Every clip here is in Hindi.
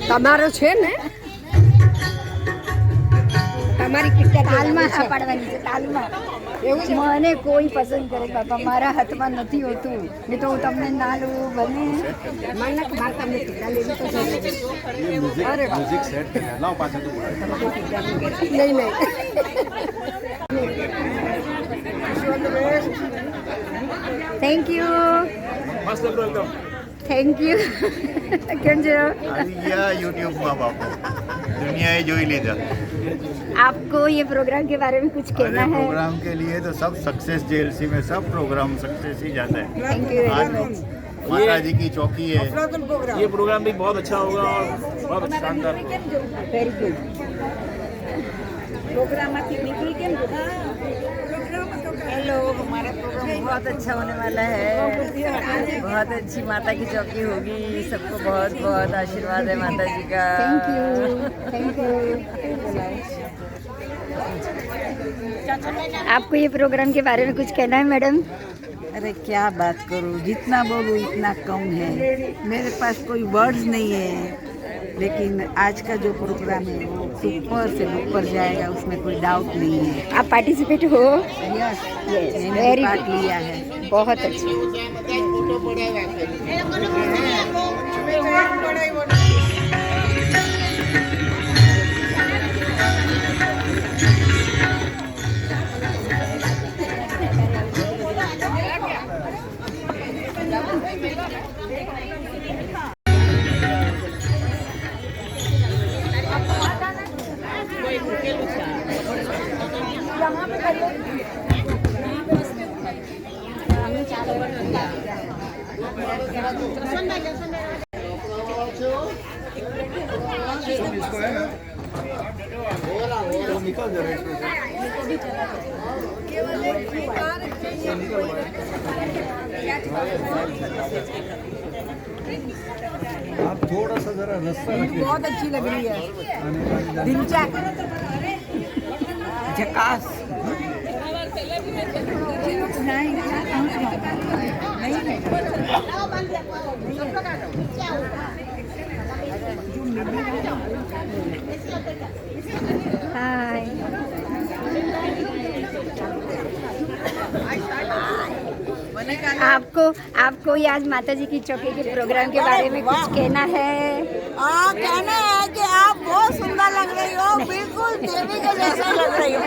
તમારો છે ને તમારી કિટકેટ તાલમાં ના પાડવાની છે, તાલમાં. એવું છે મને કોઈ પસંદ કરે બાપા, મારા હાથમાં નથી હોતું. નહીં તો હું તમને ના લઉં બને. મને મારે તમને કિટકા લેવી તો છે. અરે म्यूजिक सेट लाओ पाछा तो નહીં નહીં થેન્ક યુ, मस्त एकदम થેન્ક યુ. કેમ છો? આવી ગયા યુટ્યુબમાં બાપુ, દુનિયાએ જોઈ લીધા. आपको ये प्रोग्राम के बारे में कुछ अरे कहना है? प्रोग्राम के लिए तो सब सक्सेस, जेएलसी में सब प्रोग्राम सक्सेस ही जाता है. थैंक यू वेरी आज मच. माता जी की चौकी है. ये प्रोग्राम भी बहुत अच्छा होगा और बहुत शानदार. Very good. हेलो, हमारा प्रोग्राम बहुत अच्छा होने वाला है. बहुत अच्छी माता की चौकी होगी. सबको बहुत बहुत आशीर्वाद है माता जी का. Thank you, thank you. आपको ये प्रोग्राम के बारे में कुछ कहना है मैडम? अरे क्या बात करूं, जितना बोलूं इतना कम है. मेरे पास कोई वर्ड्स नहीं है. लेकिन आज का जो प्रोग्राम है वो सुपर से ऊपर जाएगा, उसमें कोई डाउट नहीं है. आप पार्टिसिपेट हो? यस, Yes, मैंने very पार्ट good. लिया है. बहुत अच्छी. आप थोड़ा सा जरा रास्ता रखिए. बहुत अच्छी लग रही है. दिलचस्प, झकास. हाय. आपको ये आज माता जी की चौकी के प्रोग्राम के बारे में कुछ कहना है? कहना है कि आप बहुत सुंदर लग रही हो, बिल्कुल देवी के जैसा लग रही हो.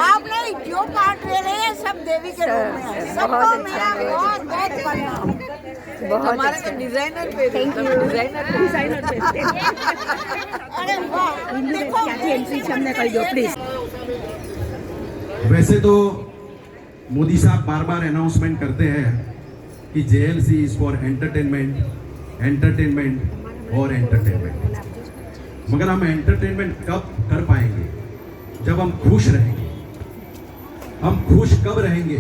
आप नहीं, जो पार्ट ले रहे हैं सब देवी के रूप में है. सबको बहुत मेरा अच्छा. बहुत बहुत प्रणाम. बहुत हमारे अच्छा. तो डिजाइनर पे. Thank you. अरे वाह, देखो वैसे तो मोदी साहब बार बार अनाउंसमेंट करते हैं कि JLC is for entertainment, entertainment और एंटरटेनमेंट. मगर हम एंटरटेनमेंट कब कर पाएंगे? जब हम खुश रहेंगे. हम खुश कब रहेंगे?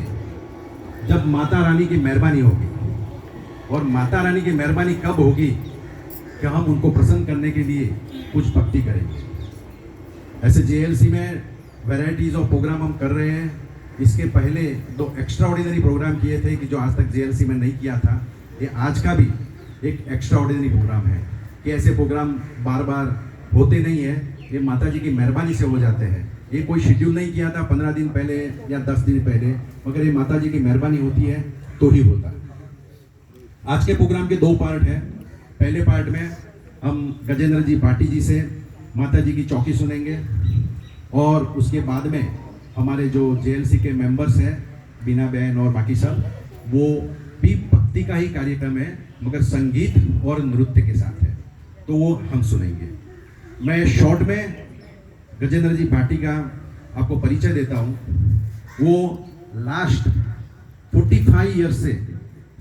जब माता रानी की मेहरबानी होगी. और माता रानी की मेहरबानी कब होगी? कि हम उनको प्रसन्न करने के लिए कुछ भक्ति करेंगे. ऐसे जेएलसी में वैरायटीज ऑफ प्रोग्राम हम कर रहे हैं. इसके पहले 2 एक्स्ट्रा ऑर्डिनरी प्रोग्राम किए थे कि जो आज तक जेएलसी में नहीं किया था. ये आज का भी एक एक्स्ट्रा ऑर्डिनरी प्रोग्राम है कि ऐसे प्रोग्राम बार बार होते नहीं है. ये माता जी की मेहरबानी से हो जाते हैं. ये कोई शेड्यूल नहीं किया था 15 दिन पहले या 10 दिन पहले, मगर ये माता जी की मेहरबानी होती है तो ही होता है. आज के प्रोग्राम के 2 पार्ट हैं. पहले पार्ट में हम गजेंद्र जी पाटी जी से माता जी की चौकी सुनेंगे और उसके बाद में हमारे जो जेएलसी के मेंबर्स हैं, बीना बहन और बाकी सब, वो भी भक्ति का ही कार्यक्रम है मगर संगीत और नृत्य के साथ है, तो वो हम सुनेंगे. मैं शॉर्ट में गजेंद्र जी भाटी का आपको परिचय देता हूँ. वो लास्ट 45 ईयर से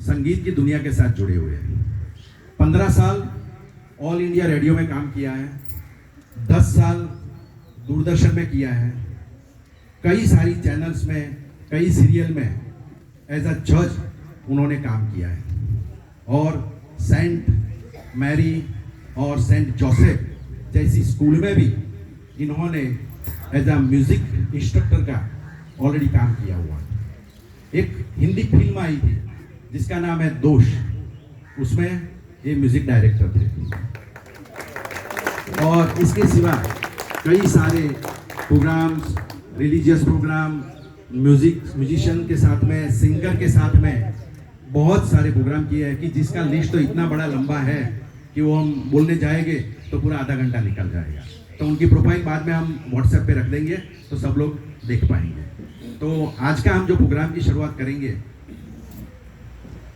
संगीत की दुनिया के साथ जुड़े हुए हैं. 15 साल ऑल इंडिया रेडियो में काम किया है. 10 साल दूरदर्शन में किया है. कई सारी चैनल्स में, कई सीरियल में एज अ जज उन्होंने काम किया है. और सेंट मैरी और सेंट जोसेफ जैसी स्कूल में भी इन्होंने एज अ म्यूजिक इंस्ट्रक्टर का ऑलरेडी काम किया हुआ. एक हिंदी फिल्म आई थी जिसका नाम है दोष, उसमें ये म्यूजिक डायरेक्टर थे. और इसके सिवा कई सारे प्रोग्राम्स, रिलीजियस प्रोग्राम, म्यूजिशियन के साथ में, सिंगर के साथ में बहुत सारे प्रोग्राम किए हैं कि जिसका लिस्ट तो इतना बड़ा लंबा है कि वो हम बोलने जाएंगे तो पूरा आधा घंटा निकल जाएगा। तो उनकी प्रोफाइल बाद में हम व्हाट्सएप पे रख देंगे तो सब लोग देख पाएंगे। तो आज का हम जो प्रोग्राम की शुरुआत करेंगे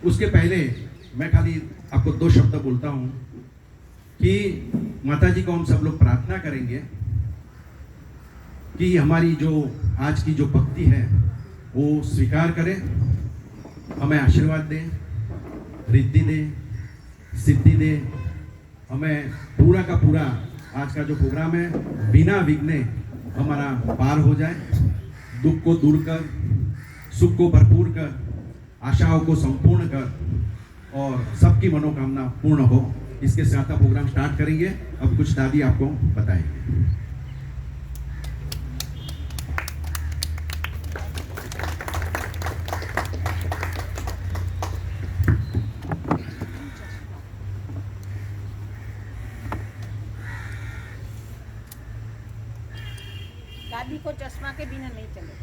उसके पहले मैं खाली आपको 2 शब्द बोलता हूँ कि माता जी को हम सब लोग प्रार्थना करेंगे कि हमारी जो आज की जो भक्ति है वो स्वीकार करें, हमें आशीर्वाद दें, रिद्धि दें, सिद्धि दें, हमें पूरा का पूरा आज का जो प्रोग्राम है बिना विघ्ने हमारा पार हो जाए, दुख को दूर कर, सुख को भरपूर कर, आशाओं को संपूर्ण कर और सबकी मनोकामना पूर्ण हो। इसके साथ प्रोग्राम स्टार्ट करेंगे। अब कुछ दादी आपको बताएंगे। दादी को चश्मा के बिना नहीं चले।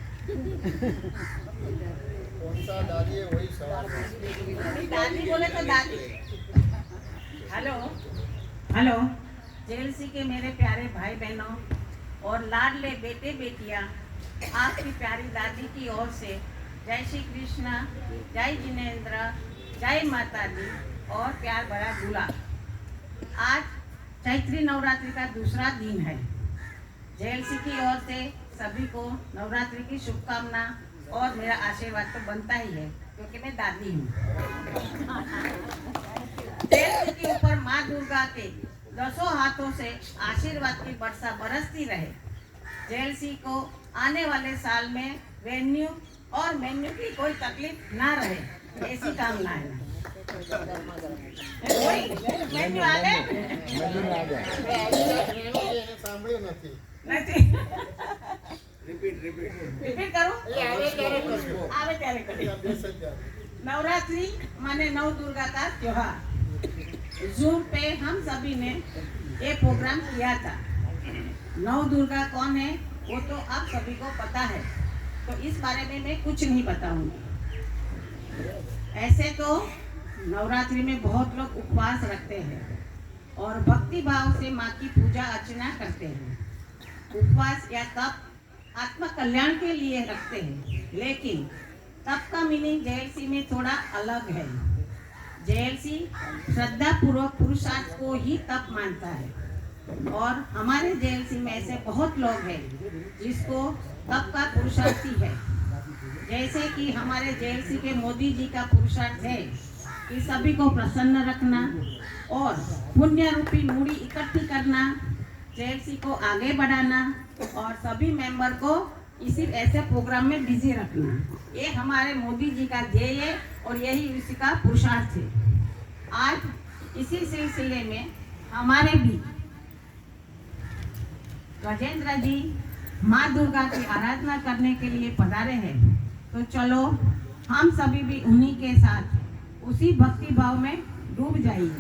कौन सा दादी है वही सवाल। दादी बोले तो दादी। हेलो जेएलसी के मेरे प्यारे भाई बहनों और लाडले बेटे बेटियां, आपकी प्यारी दादी की ओर से जय श्री कृष्णा, जय जिनेंद्र, जय माता दी और प्यार भरा गुलाब। आज चैत्री नवरात्रि का दूसरा दिन है। जेएलसी की ओर से सभी को नवरात्रि की शुभकामना और मेरा आशीर्वाद तो बनता ही है क्योंकि मैं दादी हूँ। जेएलसी के ऊपर माँ दुर्गा के 10 हाथों से आशीर्वाद की वर्षा बरसती रहे। जेएलसी को आने वाले साल में वेन्यू और मेन्यू की कोई तकलीफ ना रहे, ऐसी कामना है। मेन्यू आ गए? रिपीट करो। आवे त्यारे करो। नवरात्रि माने नव दुर्गा का त्योहार। जूम पे हम सभी ने ये प्रोग्राम किया था। नव दुर्गा कौन है वो तो आप सभी को पता है, तो इस बारे में मैं कुछ नहीं बताऊंगी। ऐसे तो नवरात्रि में बहुत लोग उपवास रखते हैं और भक्ति भाव से माँ की पूजा अर्चना करते हैं। उपवास या तप आत्मा कल्याण के लिए रखते हैं, लेकिन तप का मीनिंग जेएलसी में थोड़ा अलग है। जेएलसी श्रद्धा पूर्वक पुरुषार्थ को ही तप मानता है और हमारे जेएलसी में ऐसे बहुत लोग हैं जिसको तप का पुरुषार्थी है। जैसे कि हमारे जेएलसी के मोदी जी का पुरुषार्थ है कि सभी को प्रसन्न रखना और पुण्य रूपी मूड़ी इकट्ठी करना, जेएलसी को आगे बढ़ाना और सभी मेंबर को इसी ऐसे प्रोग्राम में बिजी रखना। ये हमारे मोदी जी का ध्येय है और यही इसी का पुरुषार्थ है। आज इसी सिलसिले में हमारे भी गजेंद्र जी माँ दुर्गा की आराधना करने के लिए पधारे हैं, तो चलो हम सभी भी उन्हीं के साथ उसी भक्ति भाव में डूब जाइए।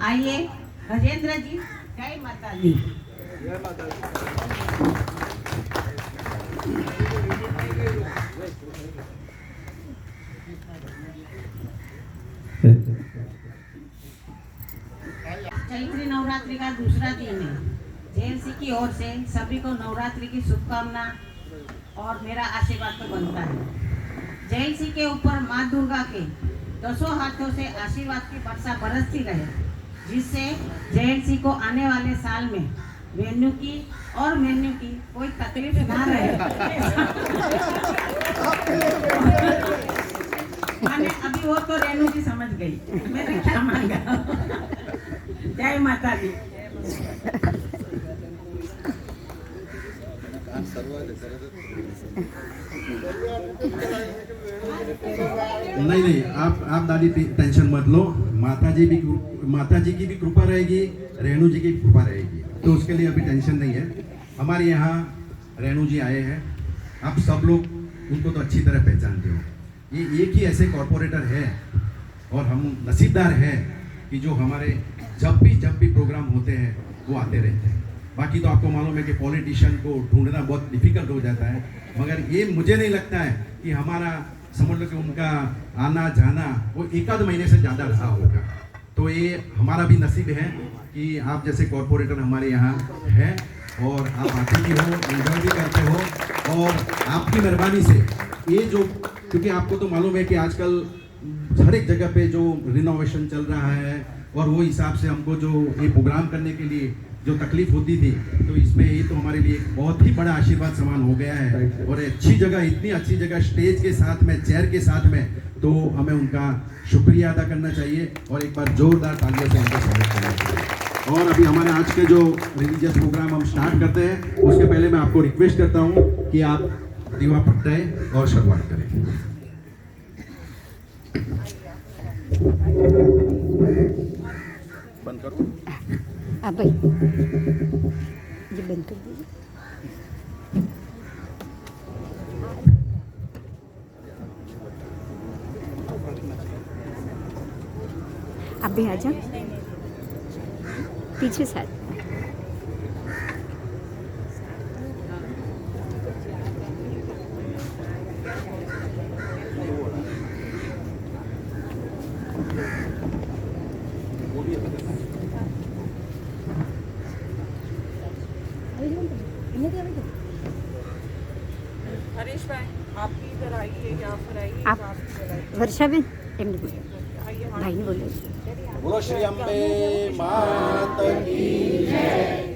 आइए गजेंद्र जी, जय माता दी। जय माता दी। चैत्री नवरात्रि का दूसरा दिन है। जेएलसी की ओर से सभी को नवरात्रि की शुभकामना और मेरा आशीर्वाद तो बनता है। जेएलसी के ऊपर माँ दुर्गा के 10 हाथों से आशीर्वाद की वर्षा बरसती रहे, जिससे जेएलसी को आने वाले साल में वेन्यू की और मेन्यू की कोई तकलीफ ना रहे। मैंने अभी वो तो रेणु जी समझ गई मैंने क्या मांगा। जय माता दी। नहीं, आप दादी टेंशन मत लो। माता जी की भी कृपा रहेगी, रेणु जी की कृपा रहेगी, तो उसके लिए अभी टेंशन नहीं है। हमारे यहाँ रेणु जी आए हैं, आप सब लोग उनको तो अच्छी तरह पहचानते हो। ये एक ही ऐसे कॉरपोरेटर है और हम नसीबदार हैं कि जो हमारे जब भी प्रोग्राम होते हैं वो आते रहते हैं। बाकी तो आपको मालूम है कि पॉलिटिशियन को ढूंढना बहुत डिफिकल्ट हो जाता है, मगर ये मुझे नहीं लगता है कि हमारा समझ लो कि उनका आना जाना वो एक आध महीने से ज़्यादा रहा होगा। तो ये हमारा भी नसीब है कि आप जैसे कॉरपोरेटर हमारे यहाँ है और आप आते भी हो, एंजॉय भी करते हो, और आपकी मेहरबानी से ये जो, क्योंकि आपको तो मालूम है कि आजकल हर एक जगह पे जो रिनोवेशन चल रहा है, और वो हिसाब से हमको जो ये प्रोग्राम करने के लिए जो तकलीफ होती थी, तो इसमें ये तो हमारे लिए एक बहुत ही बड़ा आशीर्वाद समान हो गया है। और अच्छी जगह, इतनी अच्छी जगह स्टेज के साथ में, चेयर के साथ में, तो हमें उनका शुक्रिया अदा करना चाहिए और एक बार जोरदार तालियों से उनका स्वागत करना चाहिए। और अभी हमारे आज के जो रिलीजियस प्रोग्राम हम स्टार्ट करते हैं, उसके पहले मैं आपको रिक्वेस्ट करता हूँ कि आप दीवा प्रगटाएं और शुरुआत करें। बंद करो। आप भाई ये बंद कर दीजिए। आप भी आ जाओ पीछे साथ। हरीश भाई आप भी इधर आइए, यहाँ पर आइए। आप वर्षा बहन एमने बोले, भाई ने बोले। बोलो श्री अम्बे मात की जय।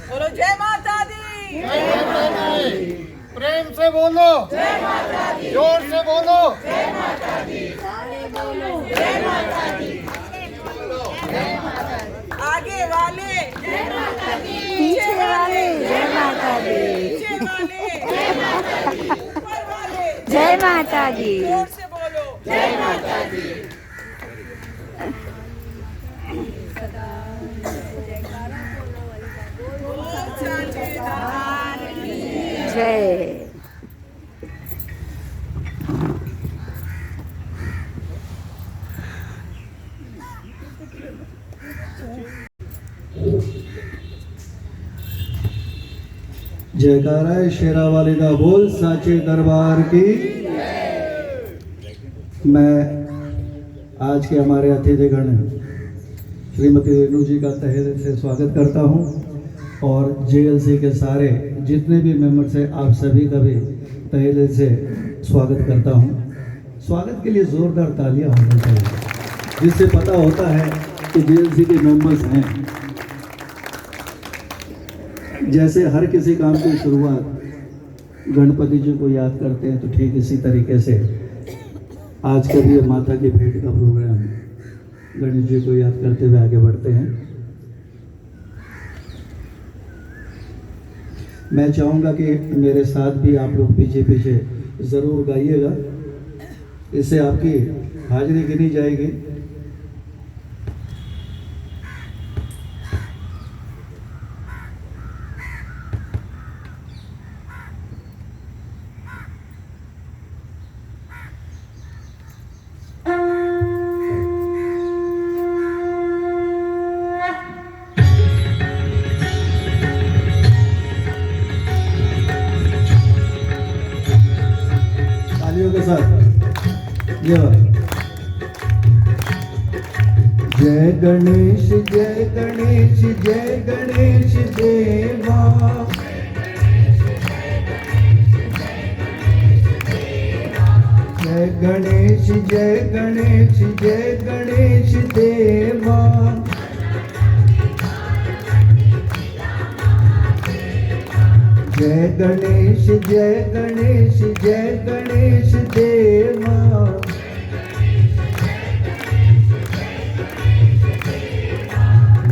बोलो जय माता दी। प्रेम से बोलो जय माता दी, जोर से बोलो जय माता दी। जय माता दी। आगे वाले जय माता दी, पीछे वाले जय माता दी, पीछे वाले जय माता दी, ऊपर वाले जय माता दी। जोर से बोलो जय माता दी। जय। जयकारा है शेरा वाले का बोल साचे दरबार की। मैं आज के हमारे अतिथिगण श्रीमती रेणु जी का तहे दिल से स्वागत करता हूं, और जेएलसी के सारे जितने भी मेंबर्स हैं आप सभी का भी तहे दिल से स्वागत करता हूं। स्वागत के लिए जोरदार तालियां होनी चाहिए, जिससे पता होता है कि जेएलसी के मेंबर्स हैं। जैसे हर किसी काम की शुरुआत गणपति जी को याद करते हैं, तो ठीक इसी तरीके से आज का भी माता की भेंट का प्रोग्राम गणेश जी को याद करते हुए आगे बढ़ते हैं। मैं चाहूँगा कि मेरे साथ भी आप लोग पीछे पीछे ज़रूर गाइएगा, इससे आपकी हाजिरी गिनी जाएगी। के साथ जय गणेश जय गणेश जय गणेश देवा, जय गणेश जय गणेश जय गणेश देवा, जय गणेश जय गणेश जय गणेश देवा।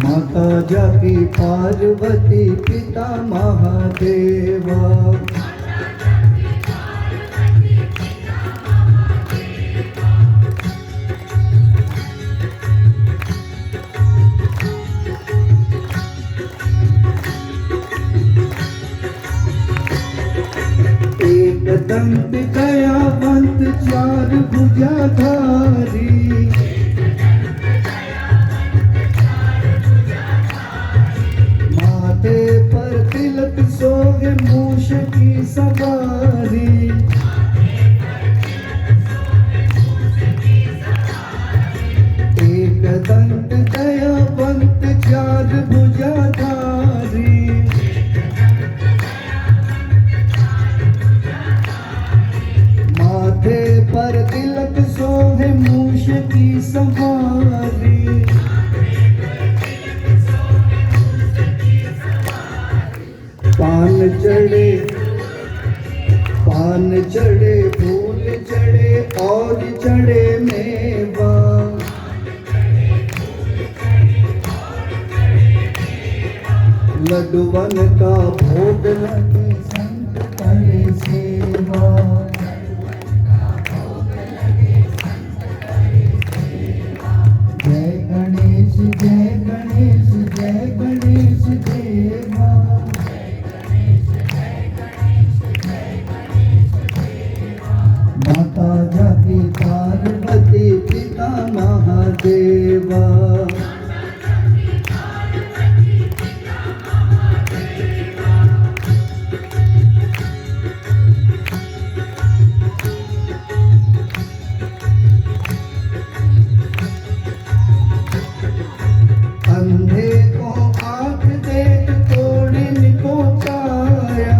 माता जाकी पार्वती पिता महादेवा, चार भुजाधारी। माथे पर तिलक सोहे मूष की सवारी। एक दंत दयावंत चार भुजाधारी। माथे पर तिलक सोहे मूष की सवारी। पान चढ़े फूल चढ़े और चढ़े मेवा। लड्डूवन का भोग लगे संत करे सेवा। जय गणेश जय गणेश जय गणेश देवा। माता जाति पार्वती पिता महादेवा। अंधे को आँख देख तोड़ने को काया।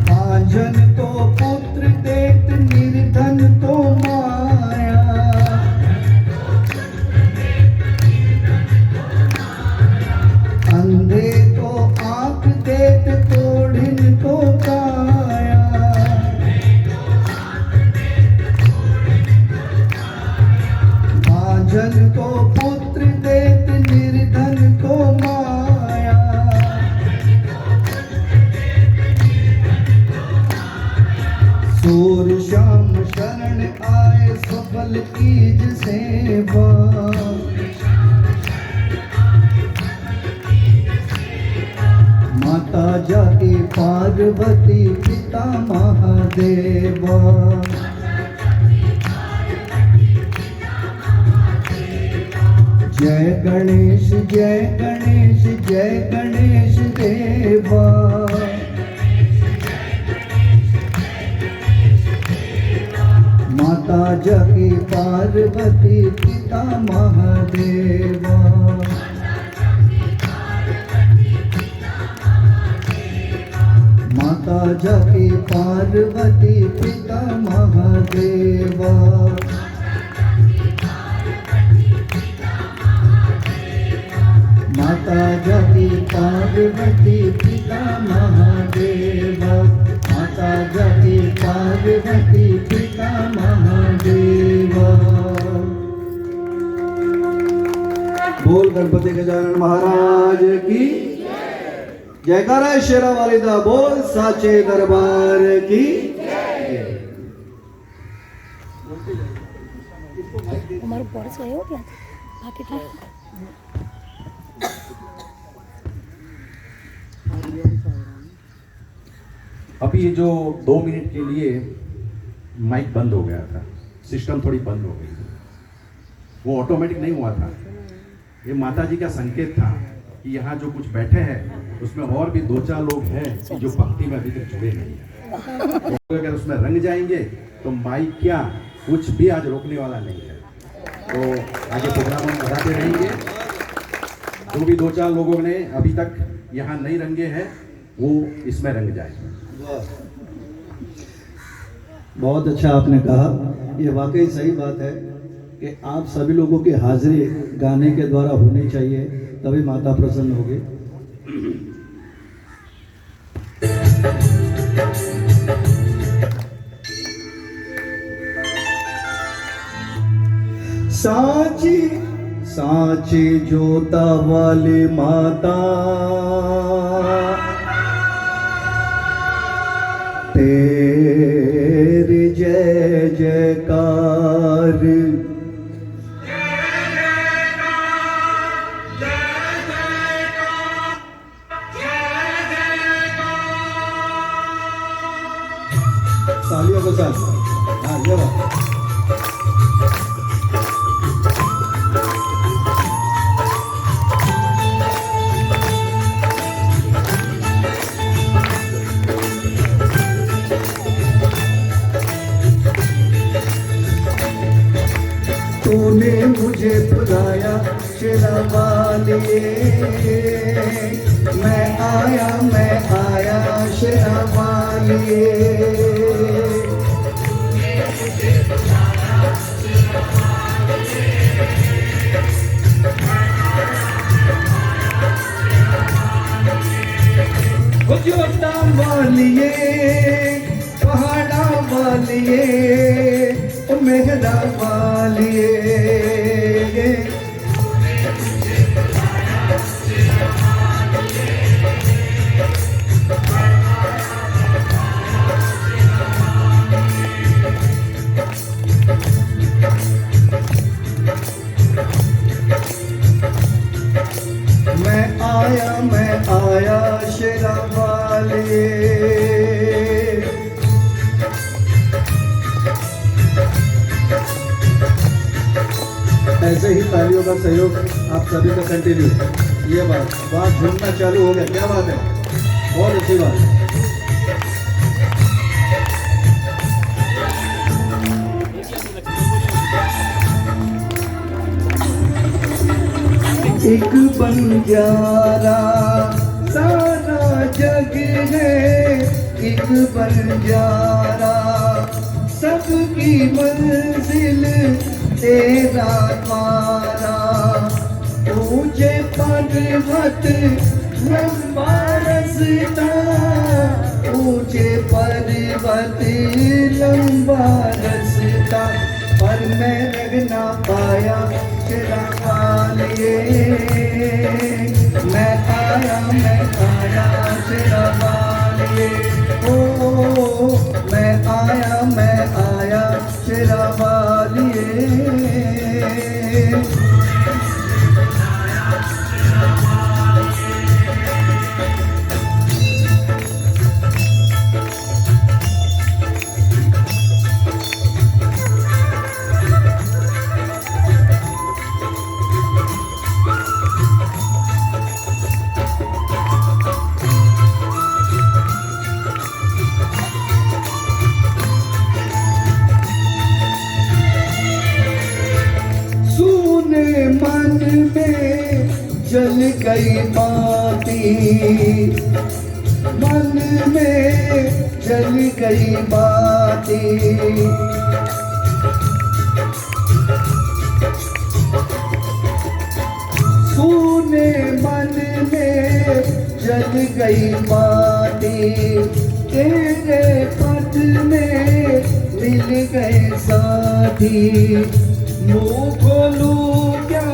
भांजन को पुत्र देख निर्धन को माया। अंधे को आँख देख तोड़ने को काया। भांजन को पुत्र देत निर्धन को माया। सूर श्याम शरण आए सफल कीज सेवा। माता जाति पार्वती पिता महादेवा। जय गणेश जय गणेश जय गणेश देवा। माता जाति पार्वती पिता महादेवा। माता जाति पार्वती पिता महादेवा। माता जाति पार्वती पिता महादेवा। माता जाति पार्वती पिता महादेवा। बोल गणपति गजानन महाराज की जयकारा। शेरा वालिदा बोल साचे दरबार की। हमारे बॉर्डर से हो गया बाकी था। अभी ये जो 2 मिनट के लिए माइक बंद हो गया था, सिस्टम थोड़ी बंद हो गई, वो ऑटोमेटिक नहीं हुआ था। ये माता जी का संकेत था कि यहाँ जो कुछ बैठे हैं उसमें और भी 2-4 लोग हैं जो भक्ति में अभी तक जुड़े नहीं हैं। तो अगर उसमें रंग जाएंगे तो माइक क्या कुछ भी आज रोकने वाला नहीं है। तो आगे प्रोग्राम हम बढ़ाते रहेंगे। जो भी 2-4 लोगों ने अभी तक यहाँ नहीं रंगे हैं वो इसमें रंग जाए। बहुत अच्छा आपने कहा। ये वाकई सही बात है कि आप सभी लोगों की हाजिरी गाने के द्वारा होनी चाहिए, तभी माता प्रसन्न होगी। साची साची जोता वाली माता तेरी जय जयकार। तालियों के साथ। हाँ ये बात। तूने मुझे बुलाया शेरावालिए, मैं आया शेरावालिए। जोता वालिए, पहाड़ा वालिए, मेहरा वालिए। मैं आया शेरावालिए। ऐसे ही तालियों का सहयोग आप सभी का कंटिन्यू। ये बात झूमना चालू हो गया, क्या बात है, बहुत अच्छी बात है। एक बंजारा सारा जग है, एक बंजारा सबकी मंजिल तेरा द्वारा। ऊंचे पर्वत लंबा रास्ता, ऊंचे पर्वत लंबा रास्ता, पर मैं रह ना पाया शेरावालिए। मैं आया शेरावालिए। ओ मैं आया शेरावालिए। मन में जल गई बाती, मन में जल गई बाती। सुने मन में जल गई बाती, तेरे पद में मिल गए साथी। मुँह खोलूं क्या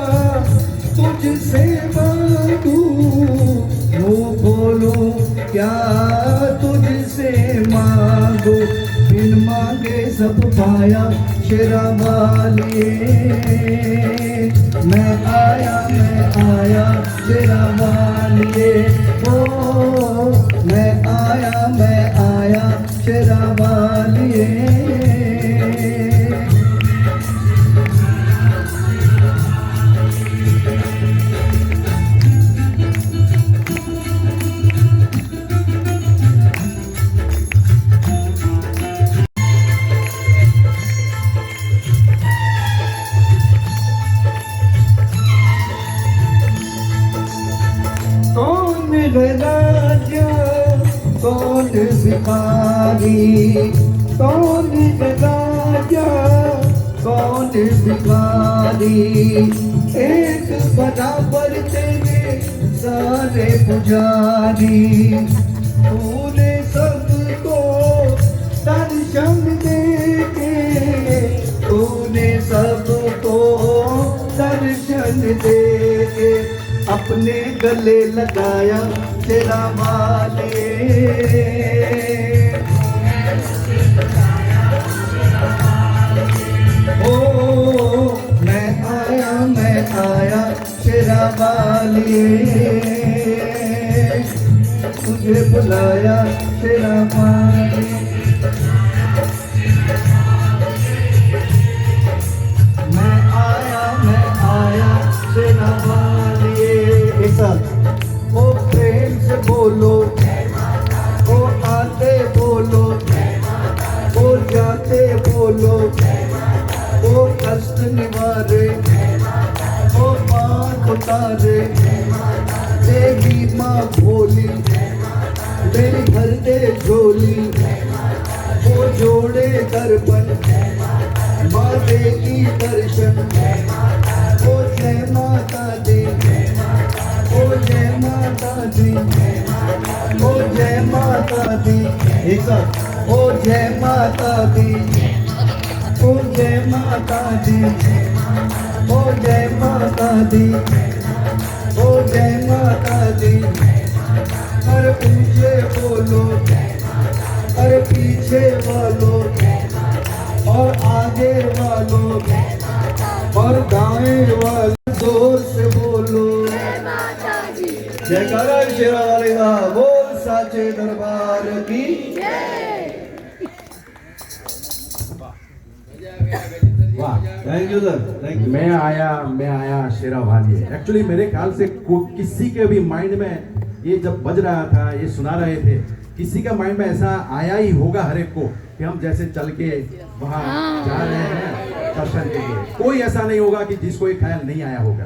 तुझसे मांगू, मुँह खोलूं क्या तुझसे मांगू। बिन मांगे सब पाया शेरावालिए। मैं आया शेरावालिए। ओ मैं आया शेरावालिए। राजा कौन भिखारी, कौन राजा कौन भिखारी। एक बराबर तेरे सारे पुजारी। तूने सबको दर्शन देके, तूने सबको दर्शन देके अपने गले लगाया शेरावालिए। ओ मैं आया शेरावालिए। तुझे बुलाया शेरावालिए। बोलो, ओ जाते बोलो, ओ कष्ट निवारे, ओ पार उतारे, देवी माँ भोली मेरी भर दे झोली, वो जोड़े दर्पण माँ देगी दर्शन, ओ जय माता दी, ओ जय माता दी, ओ जय माता दी, एक साथ, ओ जय माता दी, ओ जय माता दी, ओ जय माता दी, ओ जय माता दी। अरे पीछे बोलो, अरे पीछे वालों और आगे वालों और दाएं वालों जोर से बोलो, जयकारा शेरा वाले का बोल साचे दरबार की। वाह, thank you sir, thank you. मैं आया शेरा वाली। एक्चुअली मेरे ख्याल से किसी के भी माइंड में ये जब बज रहा था, ये सुना रहे थे, किसी का माइंड में ऐसा आया ही होगा हर एक को कि हम जैसे चल के वहाँ जा रहे हैं दर्शन के लिए। कोई ऐसा नहीं होगा कि जिसको ये ख्याल नहीं आया होगा।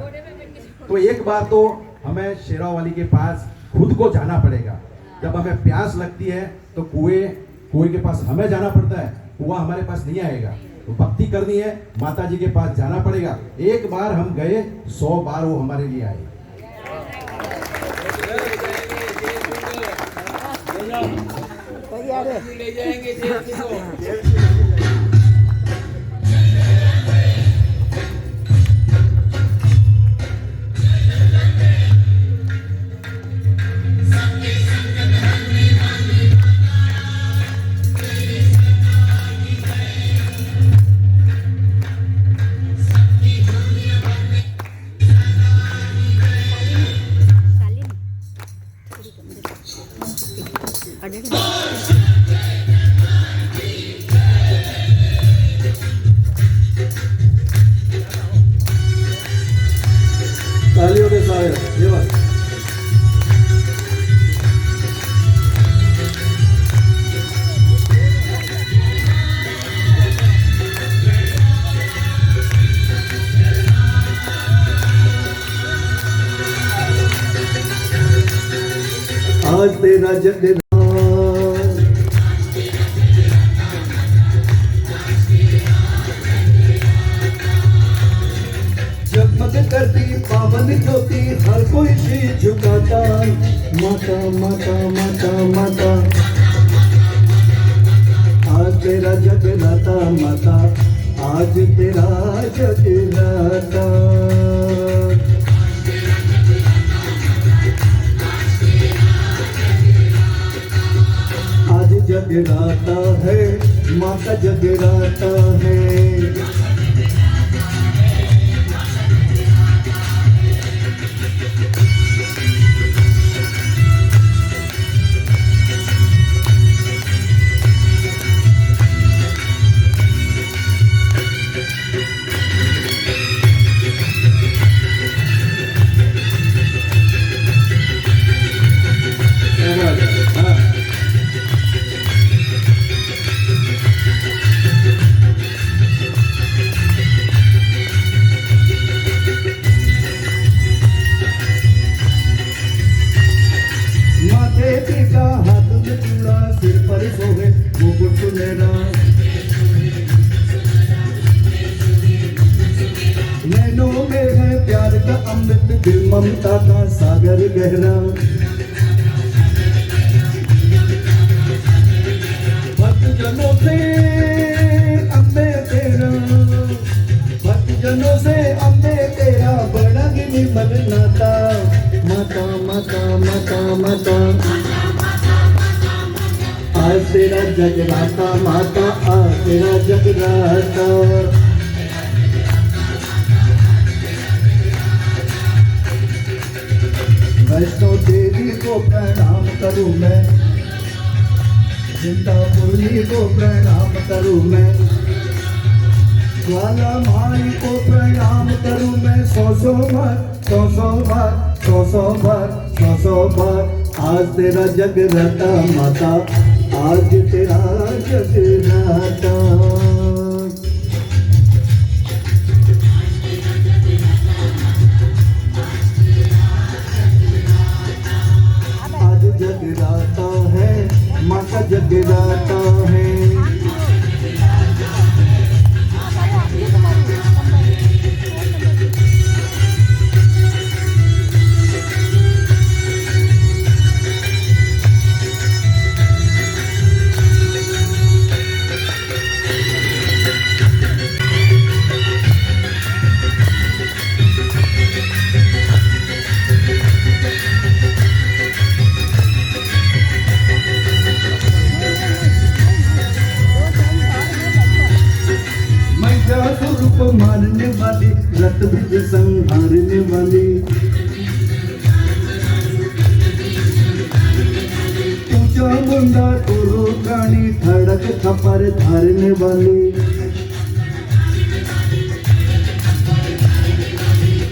तो एक बार तो हमें शेरा वाली के पास खुद को जाना पड़ेगा। जब हमें प्यास लगती है तो कुएं के पास हमें जाना पड़ता है, कुआं हमारे पास नहीं आएगा। तो भक्ति करनी है, माता जी के पास जाना पड़ेगा। एक बार हम गए, 100 बार वो हमारे लिए आए। ले जाएंगे तालियों के साथ ये बात। आज तेरा जगन्नाथ जगमग करती पावन ज्योति, हर कोई शीश झुकाता, माता माता माता माता। आज तेरा जगन्नाथ माता, आज तेरा जगन्नाथ। आज जगराता है, माता जगराता है। नैनों में है प्यार का अमृत, दिल ममता का सागर गहरा। भक्तजनों से अम्बे तेरा, भक्तजनों से अम्बे तेरा बड़ा ही निर्मल नाता। माता माता माता माता, आज तेरा जगराता माता, आज तेरा जगराता। वैष्णो देवी को प्रणाम करूं मैं, चिंतापुरी को प्रणाम करूं मैं, ज्वाला माई को प्रणाम करूं मैं। 100 बार 100 बार 100 बार 100 बार। आज तेरा जगराता माता, आज तेरा जगराता। आज जगराता है, माँ का जगराता है। रूप मारने वाली, रत बीज संहारने वाली, ऊंचा मुंडा तोरो प्राणी, धड़क थपर धारने वाली,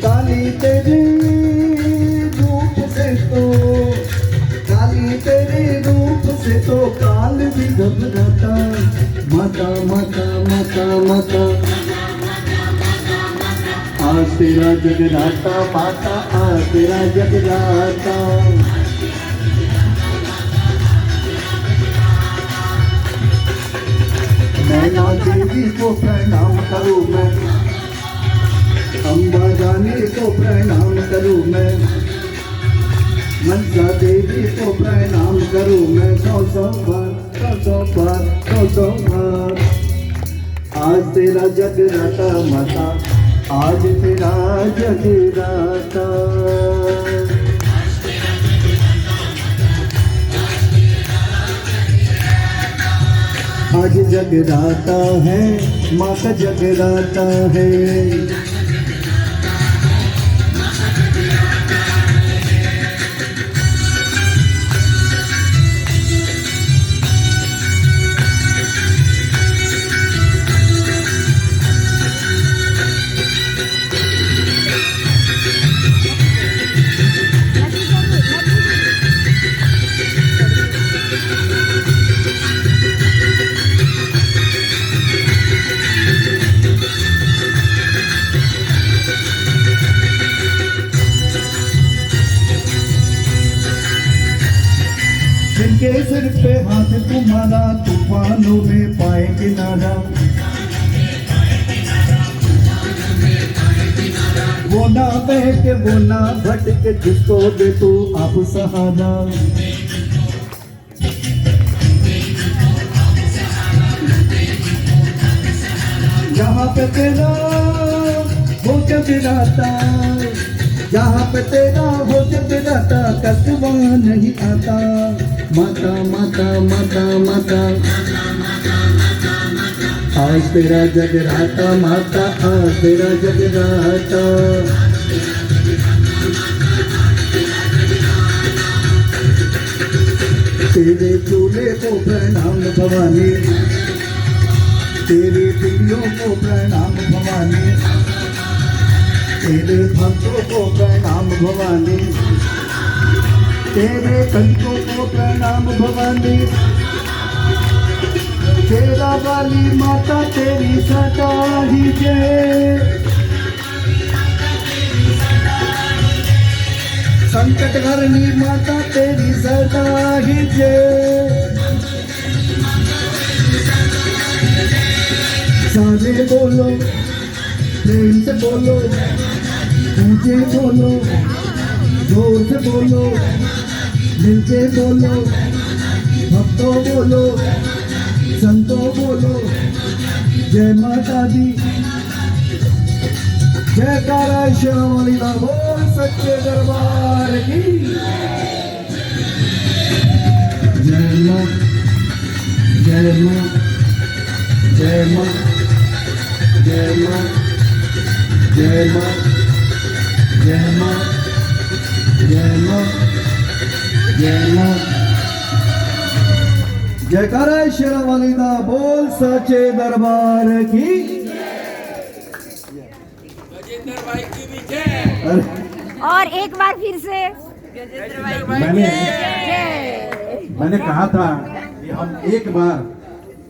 काली तेरे रूप से तो, काली तेरे रूप से तो काल भी घबराता। माता माता माता माता, आज तेरा जगराता माता, आज तेरा जगराता। नैना देवी को प्रणाम करूं मैं, अम्बा रानी को प्रणाम करूं मैं, मनसा देवी को प्रणाम करूं मैं। सौ बार आज तेरा जगराता माता, आज तेरा जगराता। आज जगराता है, माँ का जगराता है। जिनके सिर पे हाथ तुम्हारा, तूफानों में पाए किनारा, वो ना बहके वो ना भटके, जिसको दे तू आप सहारा। जहाँ पे तेरा हो जगराता, जहाँ पे तेरा हो जगराता, कष्ट वहाँ नहीं आता। माता माता माता माता, आज तेरा जगराता माता, आज तेरा जगराता। तेरे चूल्हे को प्रणाम भवानी, तेरे पिंडियों को प्रणाम भवानी, तेरे भक्तों को प्रणाम भवानी, तेरे कंठों को प्रणाम भवानी। तेरा वाली माता तेरी सदा ही जय, संकट हरनी माता तेरी सदा ही जय। सारे बोलो, प्रेम से बोलो, ऊंचे बोलो, जोर से बोलो, मिलके बोलो, भक्तों बोलो, संतों बोलो, जय माता दी, जयकारा श्यामली का बोल सच्चे दरबार की। जय मां, जय मां, जय मां, जय मां, जय मां, जय मां, जय मां, जय मां। जयकारा शेरावाली दा बोल सच्चे दरबार की। गजेंद्र भाई की भी जय। और एक बार फिर से मैंने कहा था कि हम एक बार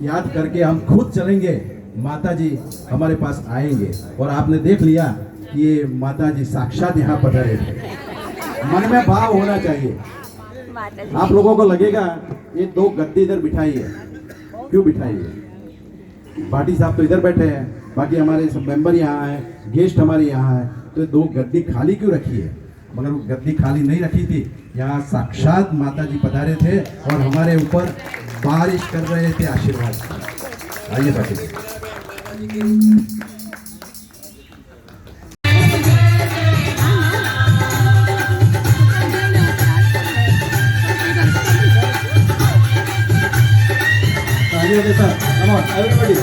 याद करके हम खुद चलेंगे, माता जी हमारे पास आएंगे। और आपने देख लिया कि ये माता जी साक्षात यहाँ पधारे थे। मन में भाव होना चाहिए। आप लोगों को लगेगा ये 2 गद्दी इधर बिठाई है, क्यों बिठाई है? पार्टी साहब तो इधर बैठे हैं, बाकी हमारे सब मेंबर यहाँ हैं, गेस्ट हमारे यहाँ हैं, तो 2 गद्दी खाली क्यों रखी है? मगर वो गद्दी खाली नहीं रखी थी, यहाँ साक्षात माता जी पधारे थे और हमारे ऊपर बारिश कर रहे थे आशीर्वाद। आइए बाकी Okay, sir. Come on, everybody.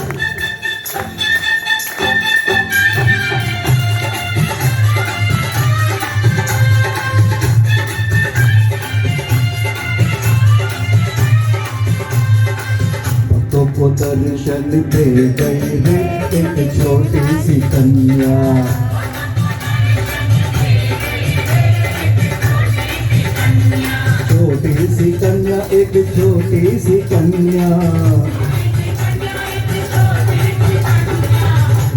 भक्तों को दर्शन दे गई है एक छोटी सी कन्या। छोटी सी कन्या, एक छोटी सी कन्या।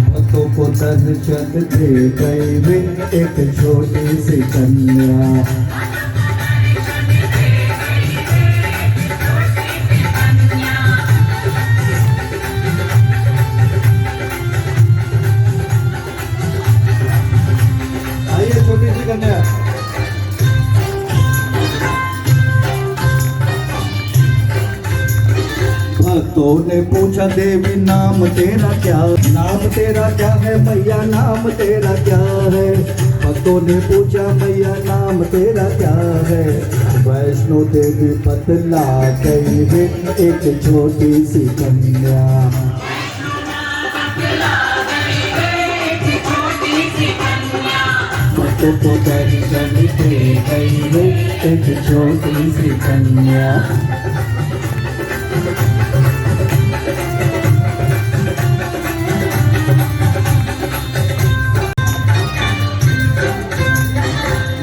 भक्तों को दर्शन दे गई वे एक छोटी सी कन्या। आइए छोटी सी कन्या। भक्तों ने पूछा देवी नाम तेरा क्या? नाम तेरा क्या है मैया, नाम तेरा क्या है? भक्तों ने पूछा मैया नाम तेरा क्या है? वैष्णो देवी बतला गई है एक छोटी सी कन्या। भक्तों को दर्शन दे गई है एक छोटी सी कन्या।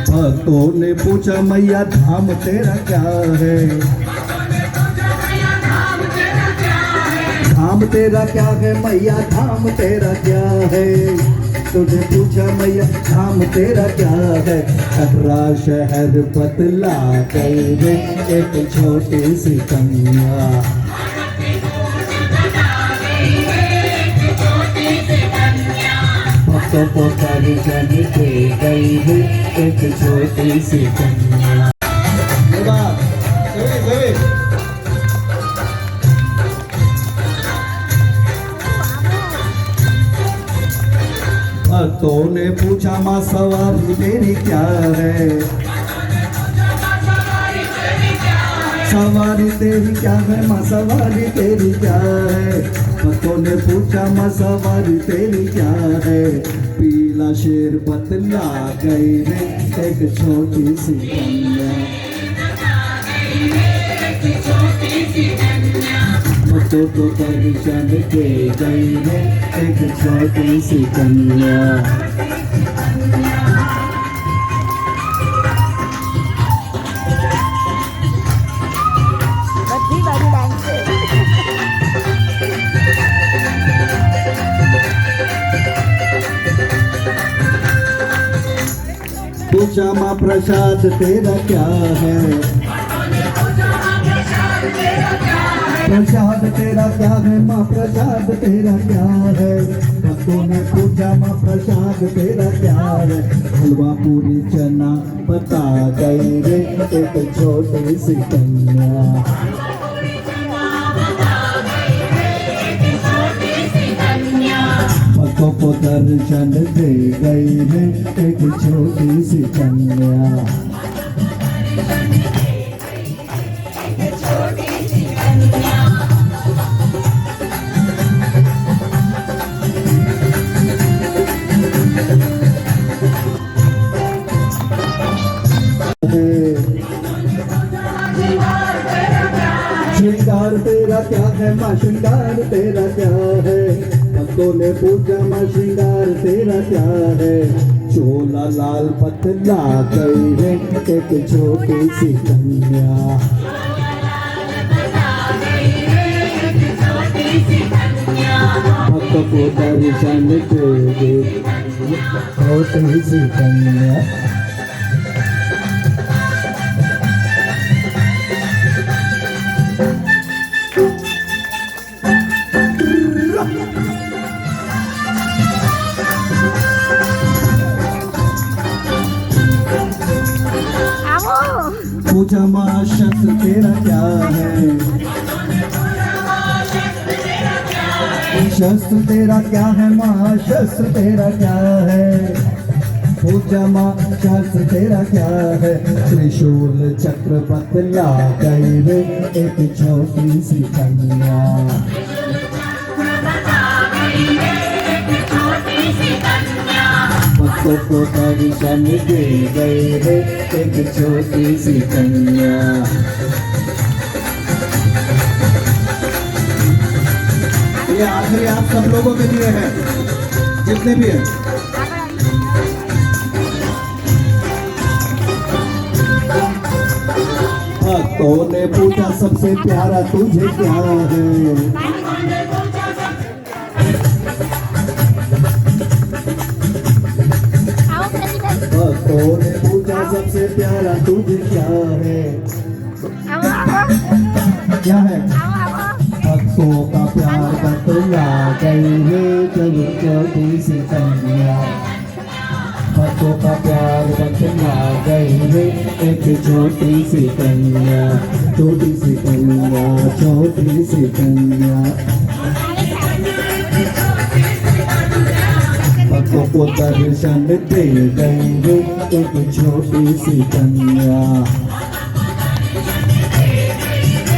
भक्तों ने पूछा मैया धाम तेरा क्या है? धाम तेरा क्या है मैया, धाम तेरा क्या है? तुझे पूछा मैया धाम तेरा क्या है? 18 शहर बतला गई है एक छोटी सी कन्या। भक्तों को दर्शन दे गई है एक छोटी सी कन्या। भक्तों ने पूछा माँ सवारी तेरी क्या है? सवारी तेरी क्या है माँ, सवारी तेरी क्या है? भक्तों ने पूछा माँ सवारी तेरी क्या है? पीला शेर बतला गई है एक छोटी सी कन्या। भक्तों को दर्शन दे गई है एक छोटी सी कन्या। पूछा माँ प्रसाद तेरा क्या है? प्रसाद तेरा क्या है माँ, प्रसाद तेरा क्या है? भक्तों ने पूछा माँ प्रसाद तेरा क्या है? हलवा पूरी चना बता गई रे एक छोटी सी कन्या। भक्तों को दर्शन दे गई है एक छोटी सी कन्या। श्रृंगार तेरा क्या है माँ, श्रृंगार तेरा क्या है? भक्तों ने पूछा माँ श्रृंगार तेरा क्या है? चोला लाल पतला गई है एक छोटी सी कन्या। सबको दर्शन दे दे छोटी सी कन्या। पूजा माँ शस्त्र तेरा क्या है, शस्त्र तेरा क्या है माँ, शस्त्र तेरा क्या है। पूजा माँ शस्त्र तेरा क्या है, त्रिशूल चक्र पतला गई रे एक छोटी सी कन्या। भक्तों को दर्शन दे गई रे एक छोटी सी कन्या। ये आखिरी आप सब लोगों के लिए है, जितने भी हैं। भक्तों ने पूछा सबसे प्यारा तुझे क्या है, भक्तों ने पूछा सबसे प्यारा तुझे क्या है, क्या है। भक्तों का प्यार बतला गई है जब छोटी सी कन्या। भक्तों का प्यार बतला गई है एक छोटी सी कन्या, छोटी सी कन्या, छोटी सी कन्या। भक्तों को दर्शन दे गई है एक छोटी सी कन्या।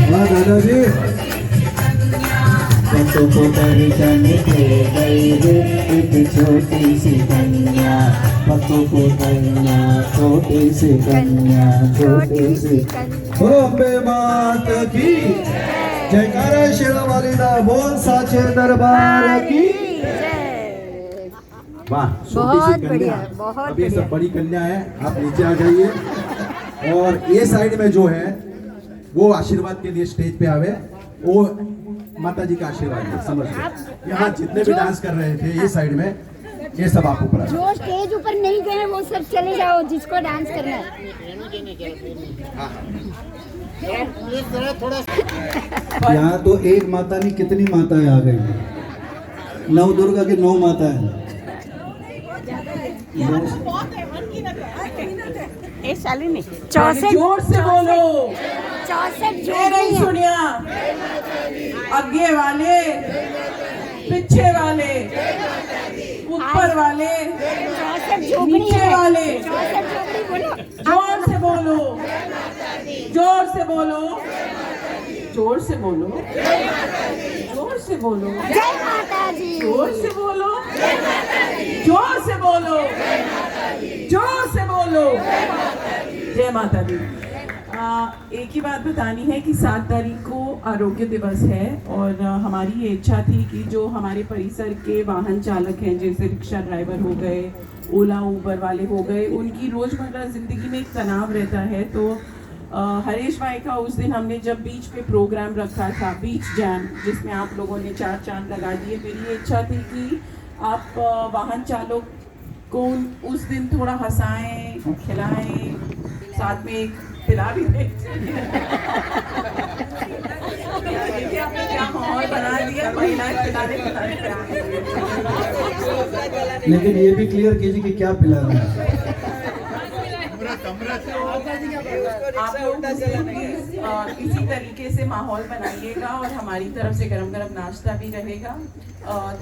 दादा जी भक्तों को दर्शन दे गई है एक छोटी सी कन्या। भक्तों को कन्या, छोटी सी कन्या, छोटी सी कन्या। अम्बे मात की जयकारा शेरावाली दा बोल साचे दरबार की। वाह, छोटी सी कन्या। अब ये सब बड़ी कन्या है, आप नीचे आ जाइए और ये साइड में जो है वो आशीर्वाद के लिए स्टेज पे आवे, वो माता जी का आशीर्वाद है, समझ लो। यहाँ जितने भी डांस कर रहे थे ये साइड में, ये सब आप ऊपर जो स्टेज ऊपर नहीं गए वो सब चले जाओ, जिसको डांस करना है। यहाँ तो एक माता नहीं कितनी माताएं आ गई, नव दुर्गा की 9 माताएं। शालिनी 64 जोर से बोलो, 64 ये नहीं सुनिया। आगे वाले, पीछे वाले, ऊपर वाले, नीचे वाले, जोर से बोलो, जोर से बोलो, जोर से बोलो, जोर से बोलो, जय माता दी, जोर से बोलो, जोर से बोलो, जोर से बोलो, जय माता दी। एक ही बात बतानी है कि 7 तारीख को आरोग्य दिवस है और हमारी ये इच्छा थी कि जो हमारे परिसर के वाहन चालक हैं, जैसे रिक्शा ड्राइवर हो गए, ओला ऊबर वाले हो गए, उनकी रोज़मर्रा ज़िंदगी में एक तनाव रहता है। तो हरीश भाई का उस दिन हमने जब बीच पे प्रोग्राम रखा था, बीच जैम, जिसमें आप लोगों ने 4 चांद लगा दिए। मेरी ये इच्छा थी कि आप वाहन चालक को उस दिन थोड़ा हंसाएं, खिलाएं, साथ में एक पिला भी दें। देखिए आपने क्या माहौल बना दिया, महिलाएं पिलाने। लेकिन ये भी क्लियर कीजिए कि क्या पिला रहे हैं। आप लोग इसी तरीके से माहौल बनाइएगा और हमारी तरफ से गरम गरम नाश्ता भी रहेगा,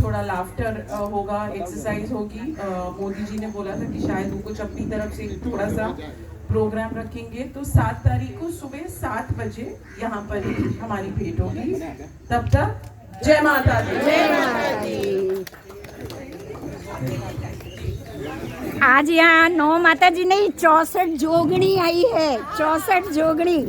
थोड़ा लाफ्टर होगा, एक्सरसाइज होगी। मोदी जी ने बोला था कि शायद वो कुछ अपनी तरफ से थोड़ा सा प्रोग्राम रखेंगे। तो 7 तारीख को सुबह 7 बजे यहाँ पर हमारी भेंट होगी। तब तक जय माता दी। जय माता दी। आज यहाँ 9 माता जी नहीं 64 जोगणी आई है, 64 जोगणी।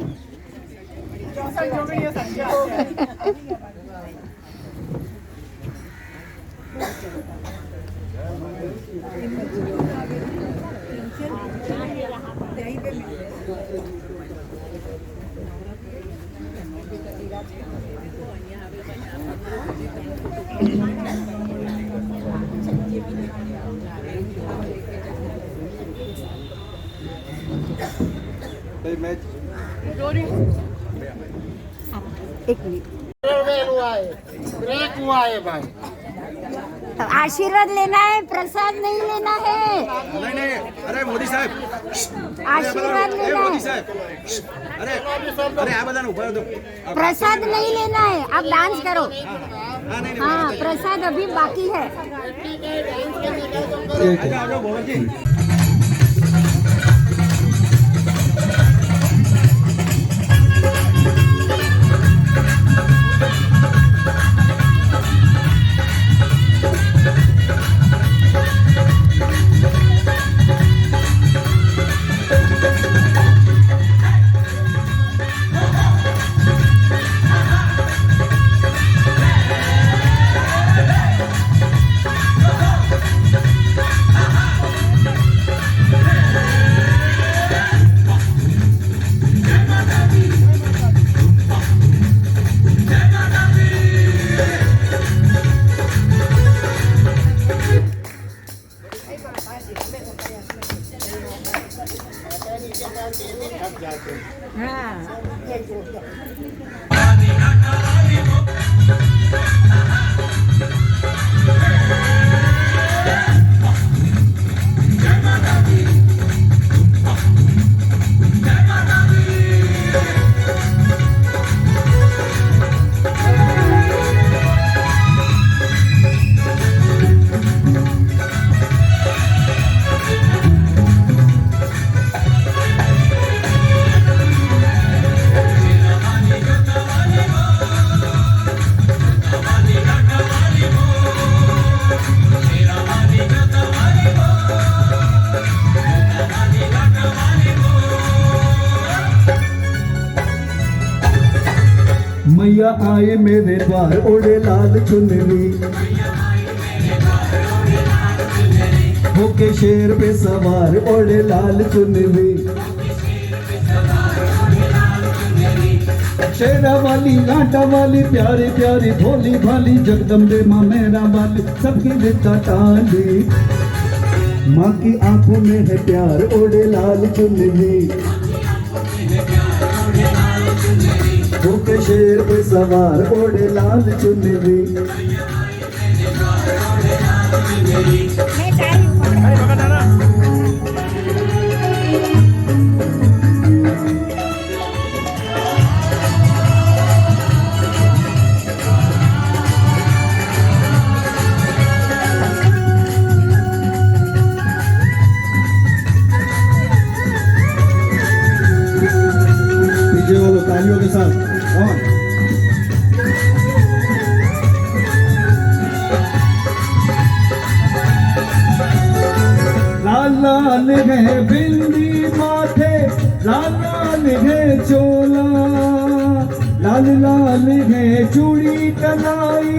एक मिनिट आशीर्वाद लेना है, प्रसाद नहीं लेना है। नहीं, अरे मोदी साहब, आशीर्वाद लेना है, अरे आ बधाने ऊपर दो। प्रसाद नहीं लेना है। आप डांस करो। हाँ, प्रसाद अभी बाकी है। मैया आए मेरे द्वार ओढ़े लाल चुनरी, होके शेर पे सवार ओढ़े लाल चुनरी। शेरा वाली लाटा वाली प्यारी प्यारी भोली भाली जगदम्बे माँ मेरा वाली सबकी दिखा टाली। माँ की आंखों में है प्यार ओढ़े लाल चुनरी, होके शेर पे सवार ओढ़े लाल चुनरी। पीछे वालों तालियों के साथ लाल लाल है बिंदी माथे, लाल लाल है चोला, लाल लाल है चूड़ी कलाई,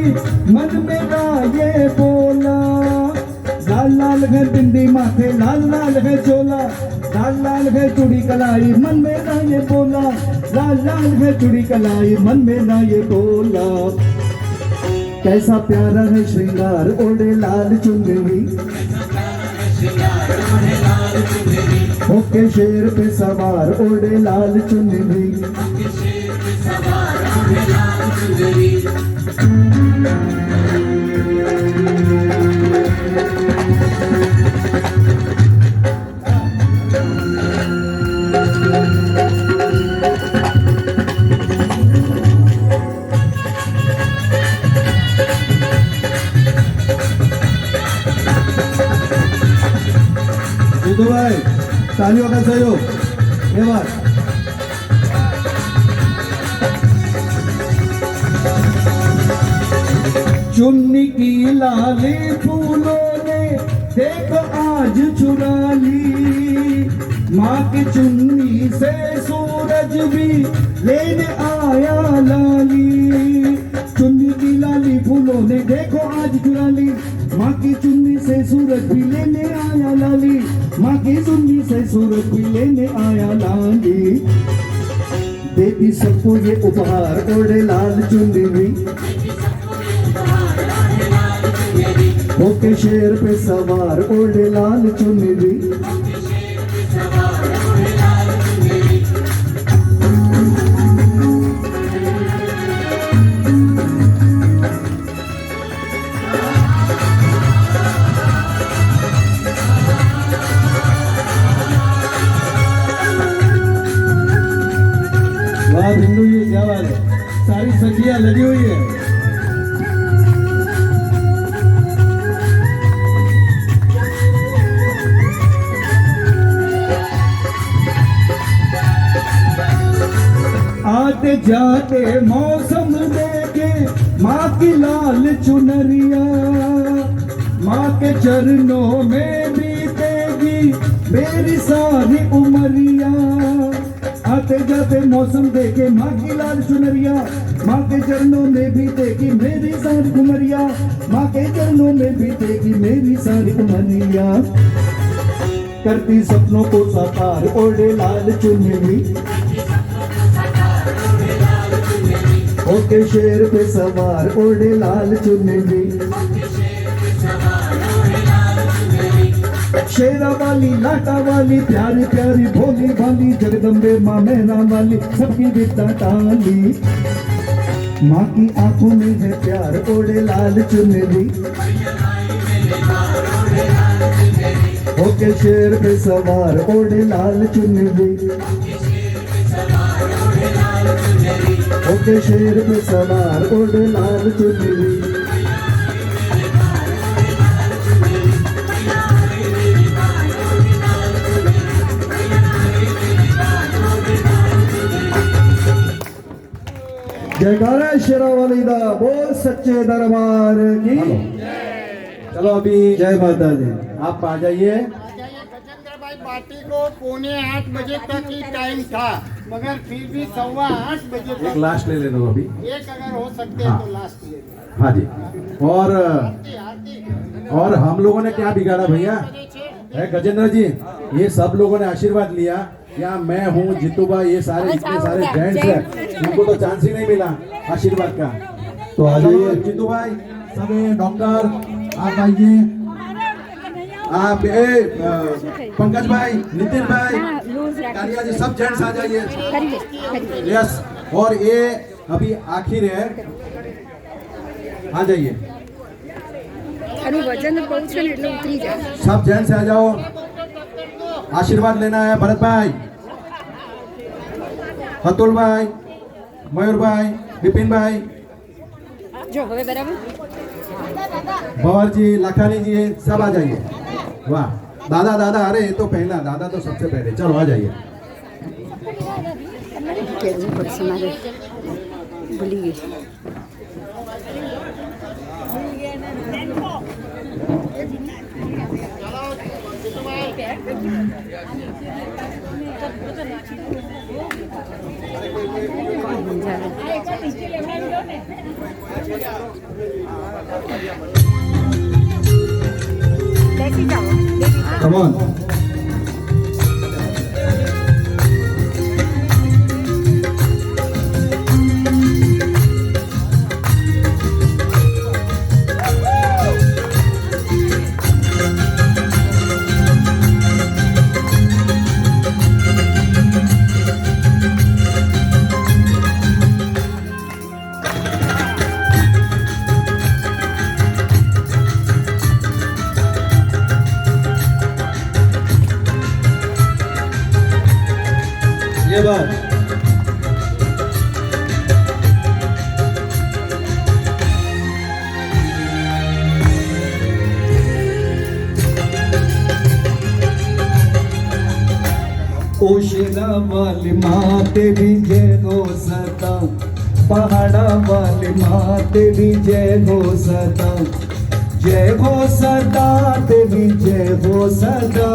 मन मेरा ये बोला। लाल लाल है बिंदी माथे, लाल लाल है चोला, लाल लाल है चूड़ी कलाई, मन मेरा ये बोला। लाल लाल है चूड़ी कलाई, मन मेरा ये बोला। कैसा प्यारा है श्रृंगार ओढ़े लाल चुनरी, होके शेर पे सवार ओढ़े लाल चुनरी। सिद्धू भाई तालियों का सहयोग ये बात। चुन्नी की लाली फूलों ने देखो आज चुरा ली, माँ की चुन्नी से सूरज भी लेने आया लाली। चुन्नी की लाली फूलों ने देखो आज चुरा ली, माँ की चुन्नी से सूरज भी लेने आया लाली, माँ की चुन्नी से सूरज भी लेने आया लाली। देती सबको ये उपहार ओढ़े लाल चुनरी, होके शेर पे सवार ओढ़े लाल चुनरी। वाह बिंदु, ये क्या बात है, सारी सखियां लगी हुई है। आते जाते मौसम देखे माँ की लाल चुनरिया, माँ के चरणों में बीतेगी मेरी सारी उमरिया। आते जाते मौसम देखे माँ की लाल चुनरिया, माँ के चरणों में बीतेगी मेरी सारी उमरिया, माँ के चरणों में बीतेगी मेरी सारी उमरिया। करती सपनों को साकार ओढ़े लाल चुनरी, होके शेर पे सवार ओढ़े लाल चुनरी। शेरा वाली लाटा वाली प्यारी प्यारी भोली भाली जगदम्बे माँ मेहरा वाली सबकी विद्या टाली। माँ की आंखों में है प्यार ओढ़े लाल चुनरी, होके शेर पे सवार ओढ़े लाल चुनरी, होके शेर पे सवार ओढ़े लाल चुनरी। जयकारा शेरा वाली दा, बोल सच्चे दरबार की। चलो अभी जय माता दी, आप आ जाइए। गजेंद्र भाई पार्टी को 7:45 बजे तक ही टाइम था, मगर फिर भी 8:15 बजे एक तक लास्ट ले लेना अभी, एक अगर हो सकते हैं तो लास्ट ले लें। हाँ जी। और हम लोगों ने क्या बिगाड़ा भैया है गजेंद्र जी, ये सब लोगों ने आशीर्वाद लिया, यहाँ मैं हूँ, जीतू भाई, ये सारे इतने सारे जेंट्स हैं, उनको तो चांस ही नहीं मिला आशीर्वाद का। तो आ जाइए जीतू भाई, सब डॉक्टर आप आइए, आप पंकज भाई, नितिन भाई, कालिया जी, सब जेंट्स आ जाइए। यस, और ये अभी आखिर है, आ जाइए सब जेंट्स आ जाओ, आशीर्वाद लेना है। भरत भाई, अतुल भाई, मयूर भाई, विपिन भाई, भंवर जी, लखानी जी, सब आ जाइए। वाह, दादा दादा, अरे ये तो पहला, दादा तो सबसे पहले, चलो आ जाइए। Come on. ये बात ओशेरा वाली माँ तेरी जय हो सदा, पहाड़ा वाली माँ तेरी जय हो सदा, जय हो सदा तेरी जय हो सदा।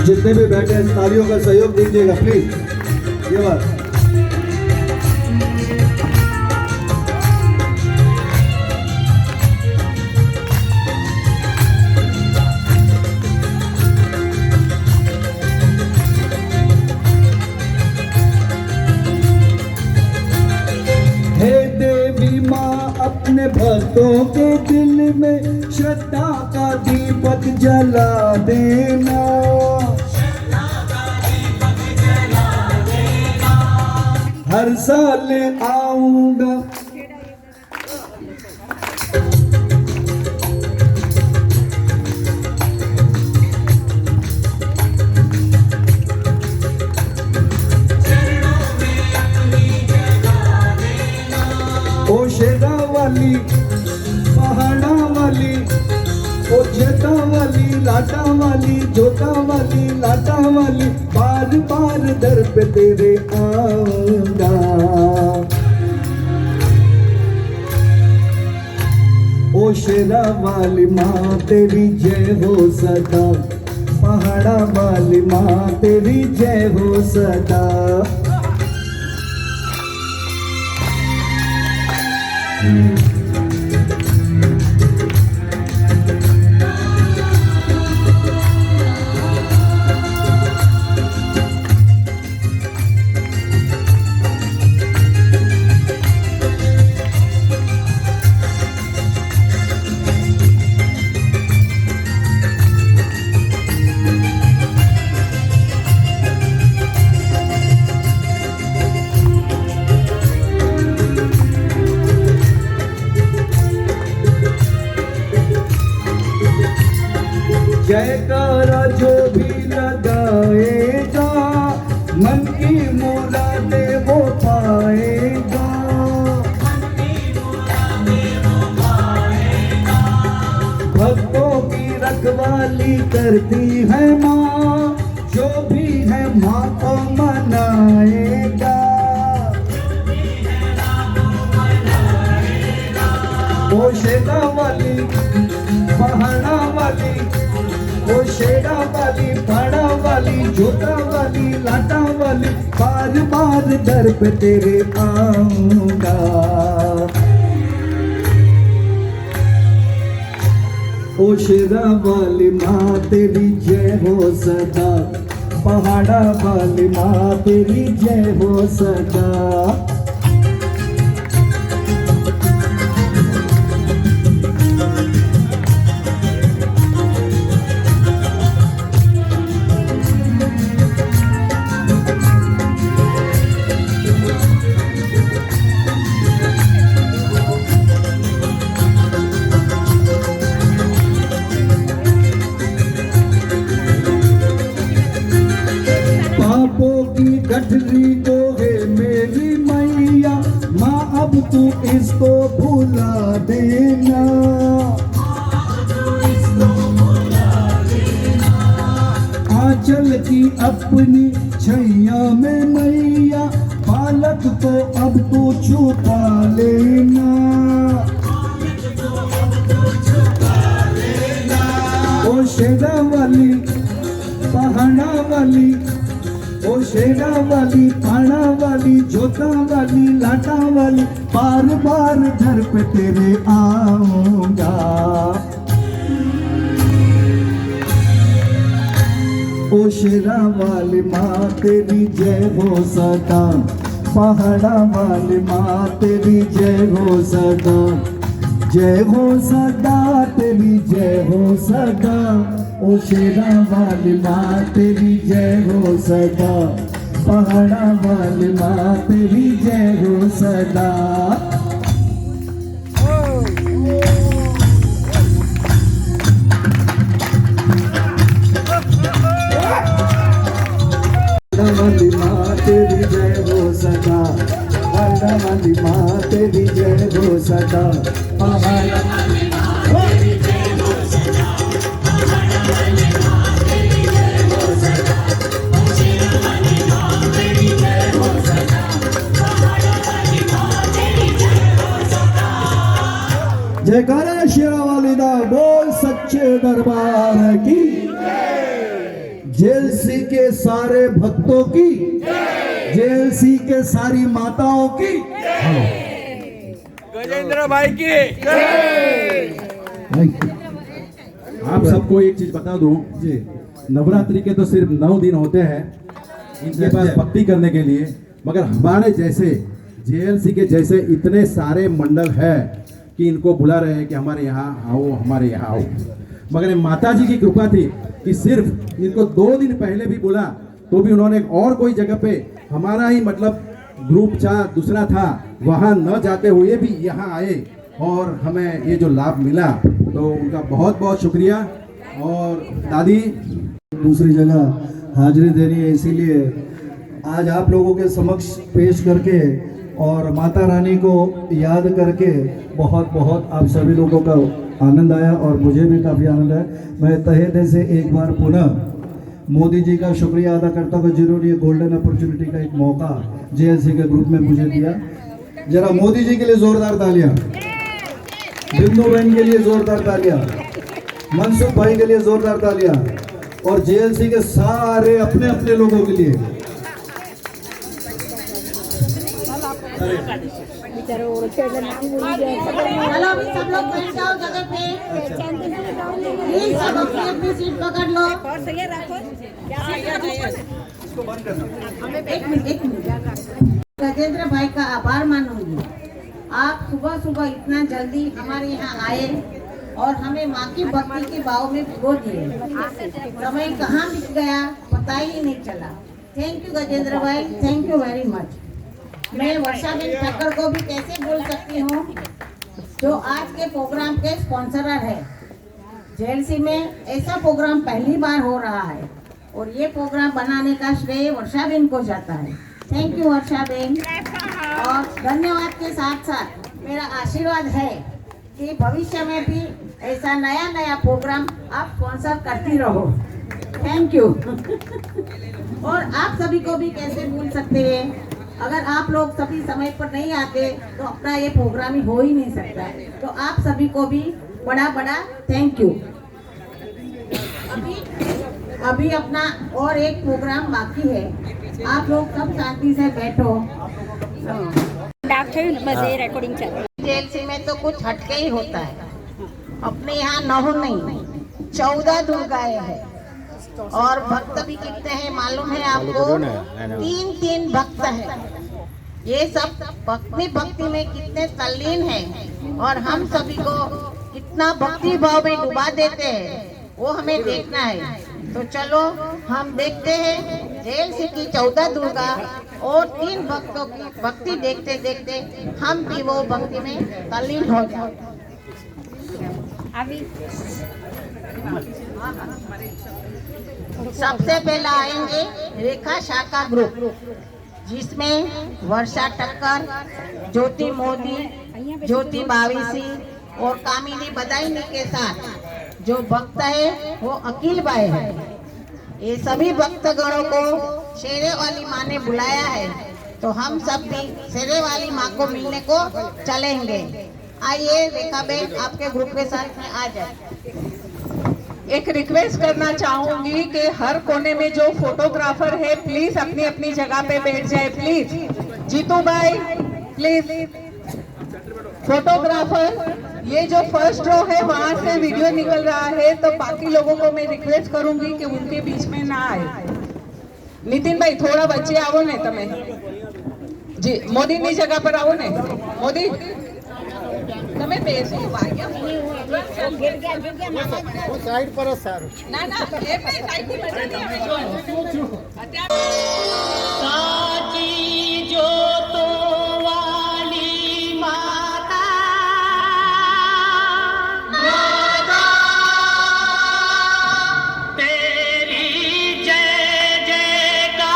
जितने भी बैठे हैं तालियों का सहयोग दीजिएगा प्लीज। ये बात के दिल में श्रद्धा का दीपक जला देना। हर साल आऊंगा। ओ शेरा वाली पहाड़ा वाली, ओ जेता वाली लाटा वाली, जोता वाली लाटा वाली, बार बार दर पे तेरे आऊंगा। ओ शेरा वाली माँ तेरी जय हो सदा, पहाड़ा वाली माँ तेरी जय हो सदा। जयकारा जो भी लगाएगा, मन की मुरादें वो पाएगा। भक्तों की रखवाली करती है माँ, जो भी है माँ को मनाएगा। ओ शेरा वाली पहाड़ा वाली, ओ शेरा वाली पहाड़ा वाली, जोता वाली लाटा वाली, बार बार दर पे तेरे आऊंगा। ओ शेरा वाली माँ तेरी जय हो सदा, पहाड़ा वाली माँ तेरी जय हो सदा। गठरी को है मेरी मैया, माँ अब तू इसको भुला देना। आंचल की अपनी छैया में मैया, बालक को अब तू छुपा लेना। ओ शेरा वाली पहाड़ा वाली, ओ शेरा वाली पहाड़ा वाली, जोता वाली लाटा वाली, बार बार घर पे तेरे आऊंगा। ओ शेरा वाली माँ तेरी जय हो सदा, पहाड़ा वाली माँ तेरी जय हो सदा। जय हो सदा तेरी जय हो सदा, ओ शेरा वाली माँ तेरी जय हो सदा, पहाड़ा वाली माँ तेरी जय हो सदा। वाली माँ तेरी जय हो सदा, पहाड़ा वाली माँ तेरी जय हो सदा, पहाड़ा वाली माँ तेरी जय हो सदा, पहाड़ा वाली माँ तेरी जय हो सदा, शेरा वाली माँ तेरी जय हो सदा, पहाड़ा वाली माँ तेरी जय हो सदा। जयकारा शेरा वाली दा बोल सच्चे दरबार की, जेएलसी के सारे भक्तों की, जेएलसी के सारी माताओं की, गजेंद्र भाई की। आप सबको एक चीज बता दूं जी, नवरात्रि के तो सिर्फ 9 दिन होते हैं इनके पास भक्ति करने के लिए, मगर हमारे जैसे जेएलसी के जैसे इतने सारे मंडल है कि इनको बुला रहे हैं कि हमारे यहाँ आओ, हमारे यहाँ आओ। मगर माता जी की कृपा थी कि सिर्फ इनको 2 दिन पहले भी बोला तो भी उन्होंने और कोई जगह पे हमारा ही मतलब ग्रुप दूसरा था, वहाँ न जाते हुए भी यहाँ आए और हमें ये जो लाभ मिला, तो उनका बहुत बहुत शुक्रिया। और दादी दूसरी जगह हाजिरी देनी है, इसीलिए आज आप लोगों के समक्ष पेश करके और माता रानी को याद करके बहुत बहुत आप सभी लोगों का आनंद आया और मुझे भी काफ़ी आनंद आया। मैं तहे दिल से एक बार पुनः मोदी जी का शुक्रिया अदा करता हूँ, जिन्होंने ये गोल्डन अपॉर्चुनिटी का एक मौका जेएलसी के ग्रुप में मुझे दिया। जरा मोदी जी के लिए जोरदार तालियां, बिंदु बहन के लिए जोरदार तालियां, मनसुख भाई के लिए जोरदार तालियां और जेएलसी के सारे अपने अपने लोगों के लिए। चलो अभी सब लोग बैठ जाओ जगह पे, प्लीज सब अपनी अपनी सीट पकड़ लो। एक मिनट गजेंद्र भाई का आभार मानूंगी। आप सुबह सुबह इतना जल्दी हमारे यहाँ आए और हमें माँ की भक्ति के भाव में भिगो दिए। समय कहाँ बीत गया पता ही नहीं चला। थैंक यू गजेंद्र भाई, थैंक यू वेरी मच। मैं वर्षाबेन ठक्कर को भी कैसे बोल सकती हूँ, जो आज के प्रोग्राम के स्पॉन्सरर है। जेएलसी में ऐसा प्रोग्राम पहली बार हो रहा है और ये प्रोग्राम बनाने का श्रेय वर्षाबेन को जाता है। Thank you Varshaben. और धन्यवाद के साथ साथ मेरा आशीर्वाद है कि भविष्य में भी ऐसा नया नया प्रोग्राम आप स्पॉन्सर करती रहो। Thank you. और आप सभी को भी कैसे भूल सकते हैं, अगर आप लोग सभी समय पर नहीं आते तो अपना ये प्रोग्राम ही हो ही नहीं सकता। तो आप सभी को भी बड़ा बड़ा थैंक यू। अभी अपना और एक प्रोग्राम बाकी है, आप लोग सब शांति से बैठो। जेएलसी में तो कुछ हटके ही होता है। अपने यहाँ 9 नहीं 14 दुर्गाएं हैं और भक्त भी कितने हैं मालूम है आपको? 3 भक्त हैं। ये सब अपनी भक्ति में कितने तल्लीन हैं और हम सभी को कितना भक्ति भाव में डुबा देते हैं, वो हमें देखना है। तो चलो हम देखते हैं जेएलसी की 14 दुर्गा और 3 भक्तों की भक्ति देखते देखते हम भी वो भक्ति में तल्लीन हो जाए। सबसे पहला आएंगे रेखा शाखा ग्रुप, जिसमें वर्षा ठक्कर, ज्योति मोदी, ज्योति बाविसी और कामिनी बदाइनी के साथ जो भक्त है वो अखिल भाई है। ये सभी भक्तगणों को शेरे वाली माँ ने बुलाया है, तो हम सब भी शेरे वाली माँ को मिलने को चलेंगे। आइए रेखा बेन आपके ग्रुप के साथ में आ जाए। एक रिक्वेस्ट करना चाहूंगी कि हर कोने में जो फोटोग्राफर है प्लीज अपनी अपनी जगह पे बैठ जाए। प्लीज जीतू भाई प्लीज। फोटोग्राफर ये जो फर्स्ट रो है वहां से वीडियो निकल रहा है, तो बाकी लोगों को मैं रिक्वेस्ट करूंगी कि उनके बीच में ना आए। नितिन भाई थोड़ा बच्चे आओ ने तमे जी, मोदी ની જગા પર આવો ને। મોદી તમે બેસો ભાગ્યા वो साइड पर है सर। ના ના એ ભાઈ સાઈડ થી મજા નહીં આવે જો અત્યારે साची जो तो वाली माता तेरी जय जयकार।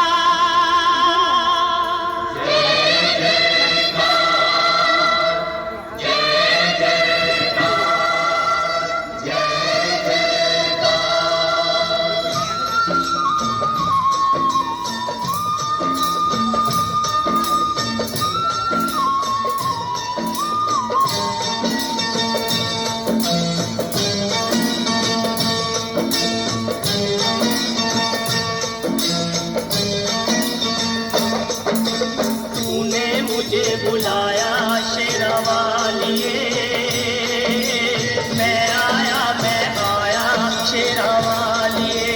तूने मुझे बुलाया शेरावालिए, मैं आया शेरावालिए।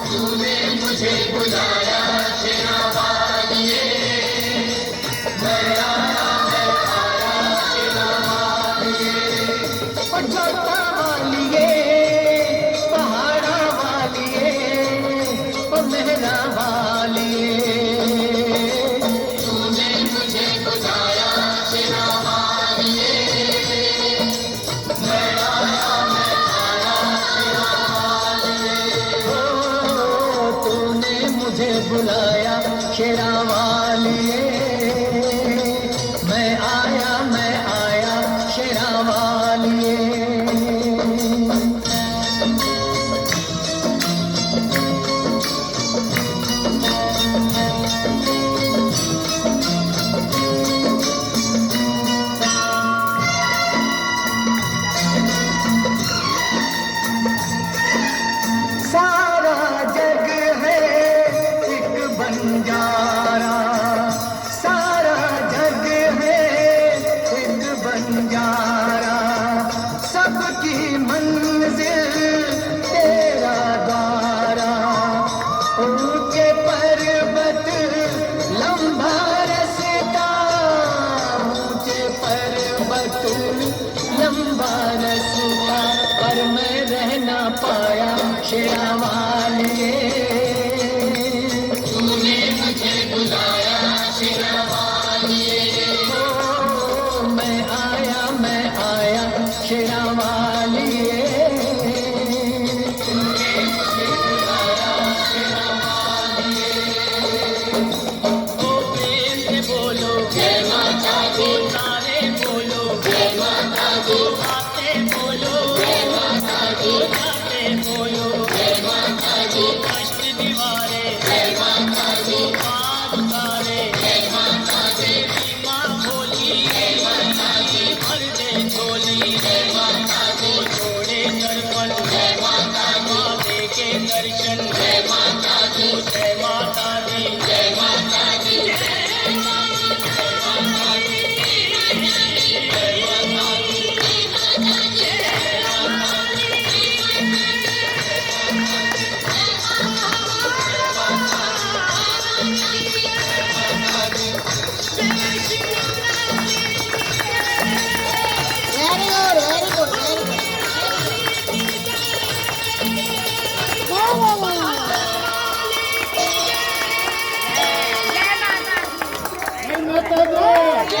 तूने मुझे बुलाया शेरावालिए, मैं आया शेरावालिए। जोता वालिए पहाड़ा वालिए मेहरा वालिए तूने मुझे बुलाया शेरा वालिए मैं आया शेरा वालिए हो तूने मुझे बुलाया शेरा वालिए मैं आया शेरा वालिए सारा जग है एक बंजारा सारा जग है एक बंजारा सबकी मंजिल तेरा द्वारा ऊंचे पर्वत लंबा रास्ता ऊंचे पर्वत लंबा रास्ता पर मैं रह ना पाया शेरा वालिए तूने मुझे बुलाया शेरा वालिए ओ मैं आया शेरा वालिए तूने मुझे बुलाया शेरा वालिए ओ प्रेम से बोलो जय माता दी नारे बोलो जय माता दी बातें बोलो जय माता दी बातें बोलो जय माता दी कष्ट दीवारे जय माता दी पाप तारे जय माता दी माँ बोली जय माता दी भर दे झोली जय माता दी छोड़े दर्पण जय माता दी दे के दर्शन जय माता दी जय माता दी जय माता दी जय माता दी जय माता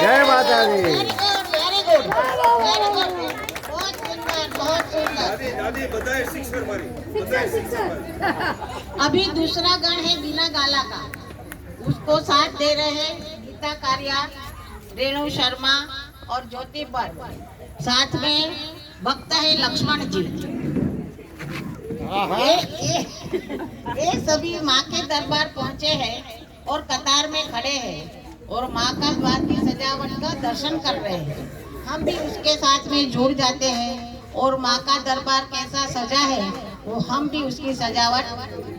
दी जय माता दी। वेरी गुड बहुत सुंदर बहुत सुंदर। दादी बताए सिक्सर मारी अभी दूसरा गण है बिना गाला का, उसको साथ दे रहे हैं गीता कारिया, रेणु शर्मा और ज्योति भट्ट, साथ में भक्त है लक्ष्मण जी। ये सभी माँ के दरबार पहुँचे हैं और कतार में खड़े हैं और माँ का द्वार की सजावट का दर्शन कर रहे हैं। हम भी उसके साथ में जुड़ जाते हैं और माँ का दरबार कैसा सजा है वो हम भी उसकी सजावट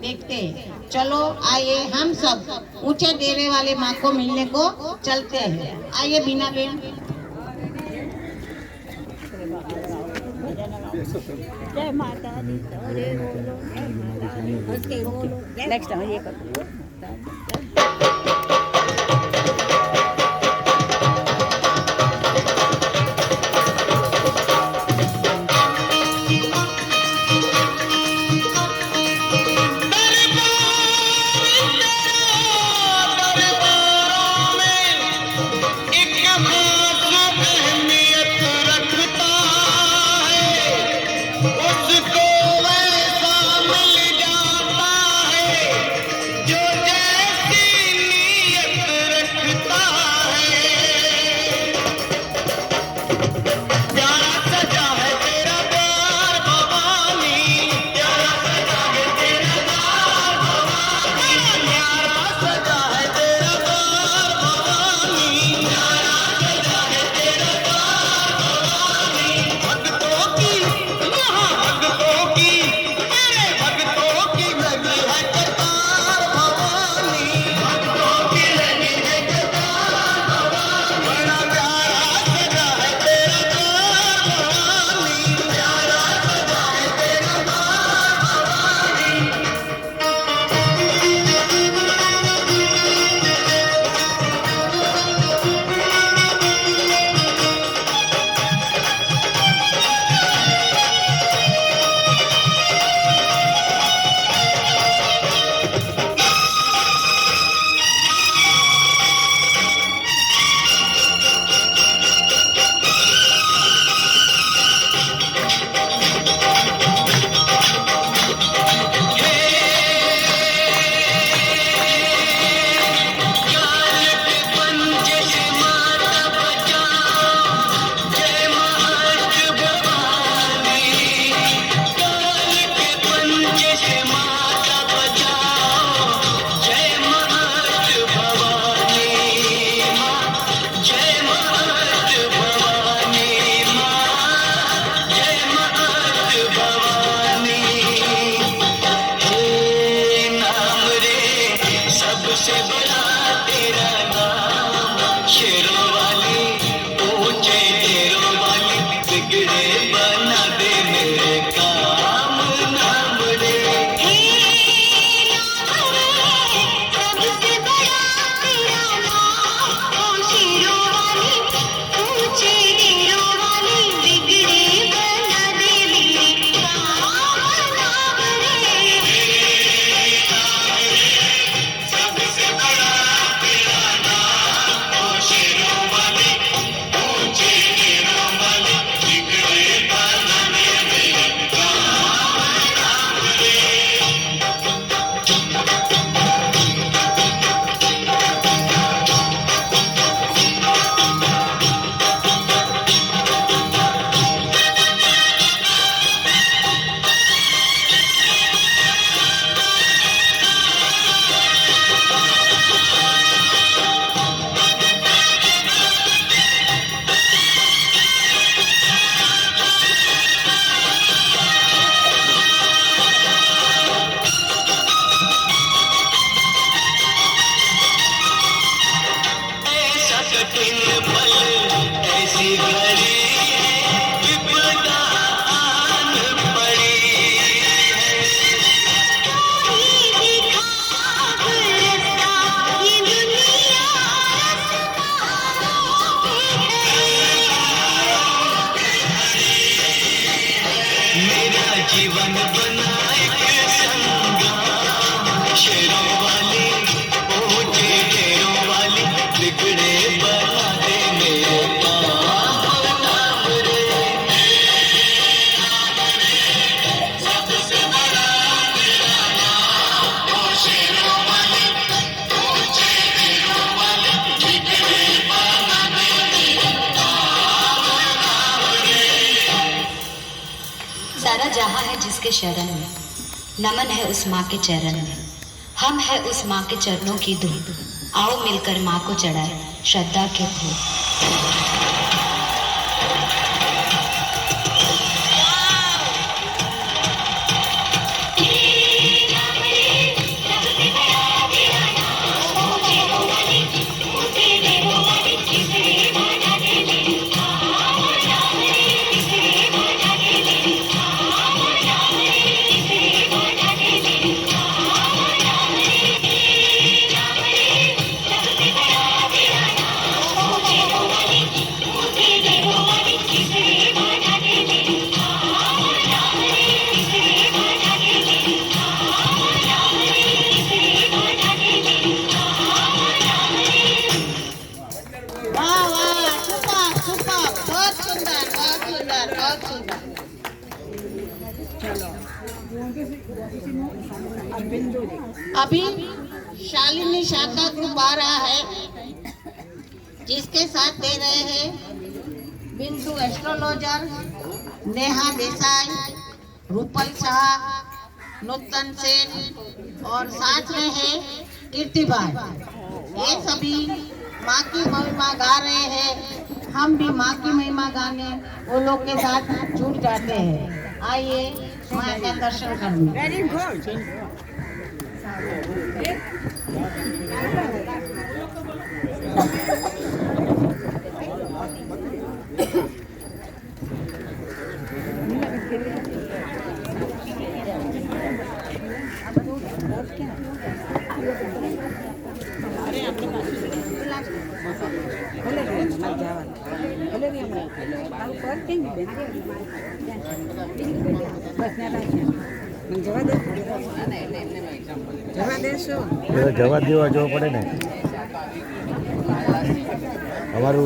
देखते हैं। चलो आइए हम सब ऊंचे डेरे वाले माँ को मिलने को चलते हैं। आइए बीना बेन। जय माता दी। नेक्स्ट ये करो। उसको वैसा मिल जाता है जो जैसी जीवन बना एक संग्राम। शेरों वाली ऊंचे ढेरों वाली बिगड़े बना दे मेरे काम नाम रे। सबसे बड़ा मेरा नाम ओ शेरों वाली ऊंचे ढेरों वाली बिगड़े बना दे मेरे काम नाम रे। सारा जहां है जिसके शरण में, नमन है उस माँ के चरण में। हम है उस माँ के चरणों की धूप, आओ मिलकर माँ को चढ़ाए श्रद्धा के फूल। वाह वाह, सुपर सुपर, बहुत सुंदर बहुत सुंदर बहुत सुंदर। अभी शालिनी शाखा ग्रुप आ रहा है, जिसके साथ दे रहे हैं बिंदु एस्ट्रोलॉजर, नेहा देसाई, रूपल शाह, नूतन सेन और साथ में है कीर्ति भाई। ये सभी माँ की महिमा गा रहे हैं, हम भी माँ की महिमा गाने वो लोग के साथ जुड़ जाते हैं। आइए माँ का दर्शन करने। Very good. જવા દેવા જવો પડે ને અમારું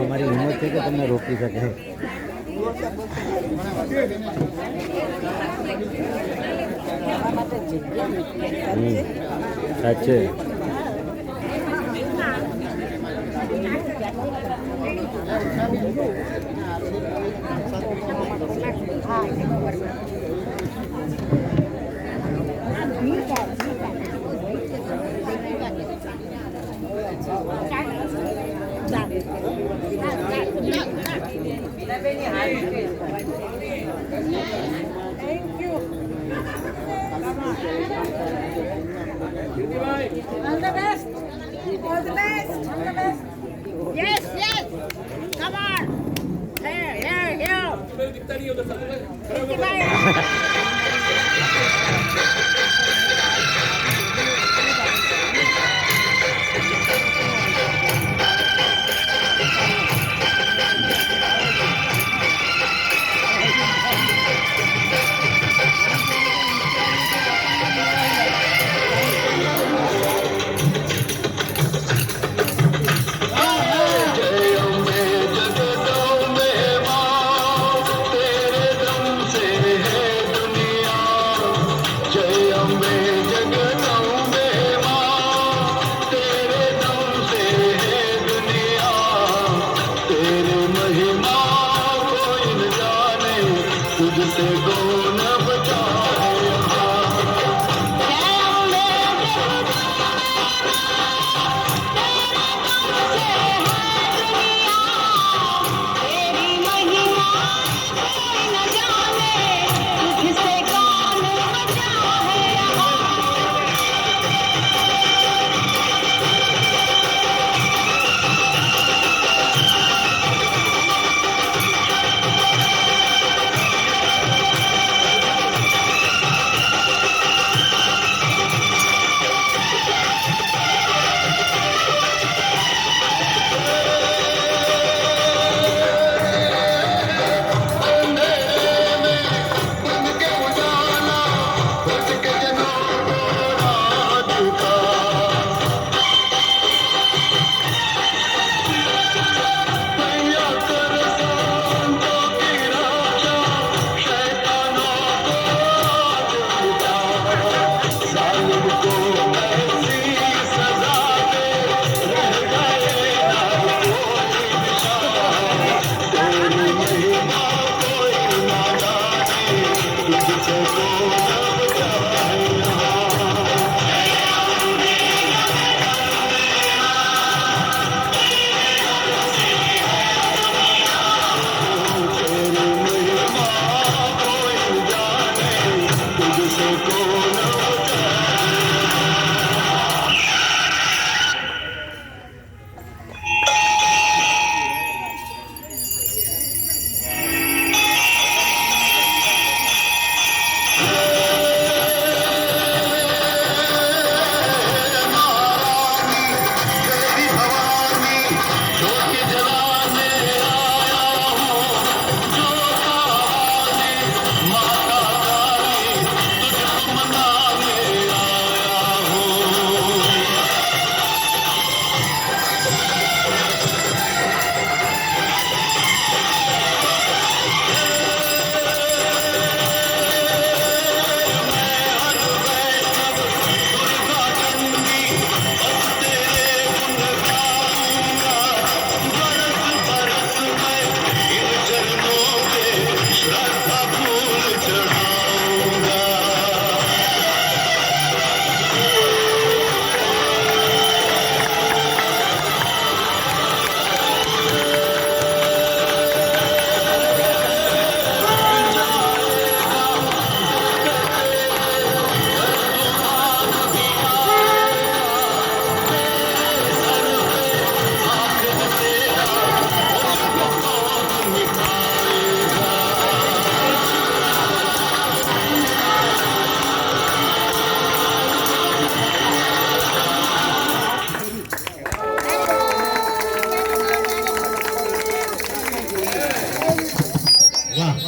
અમારી હિંમત છે કે તમને રોકી શકે. સાચે All the best. All the best. All the best. Yes, yes. Come on. Here, here, here. तेरे दम से है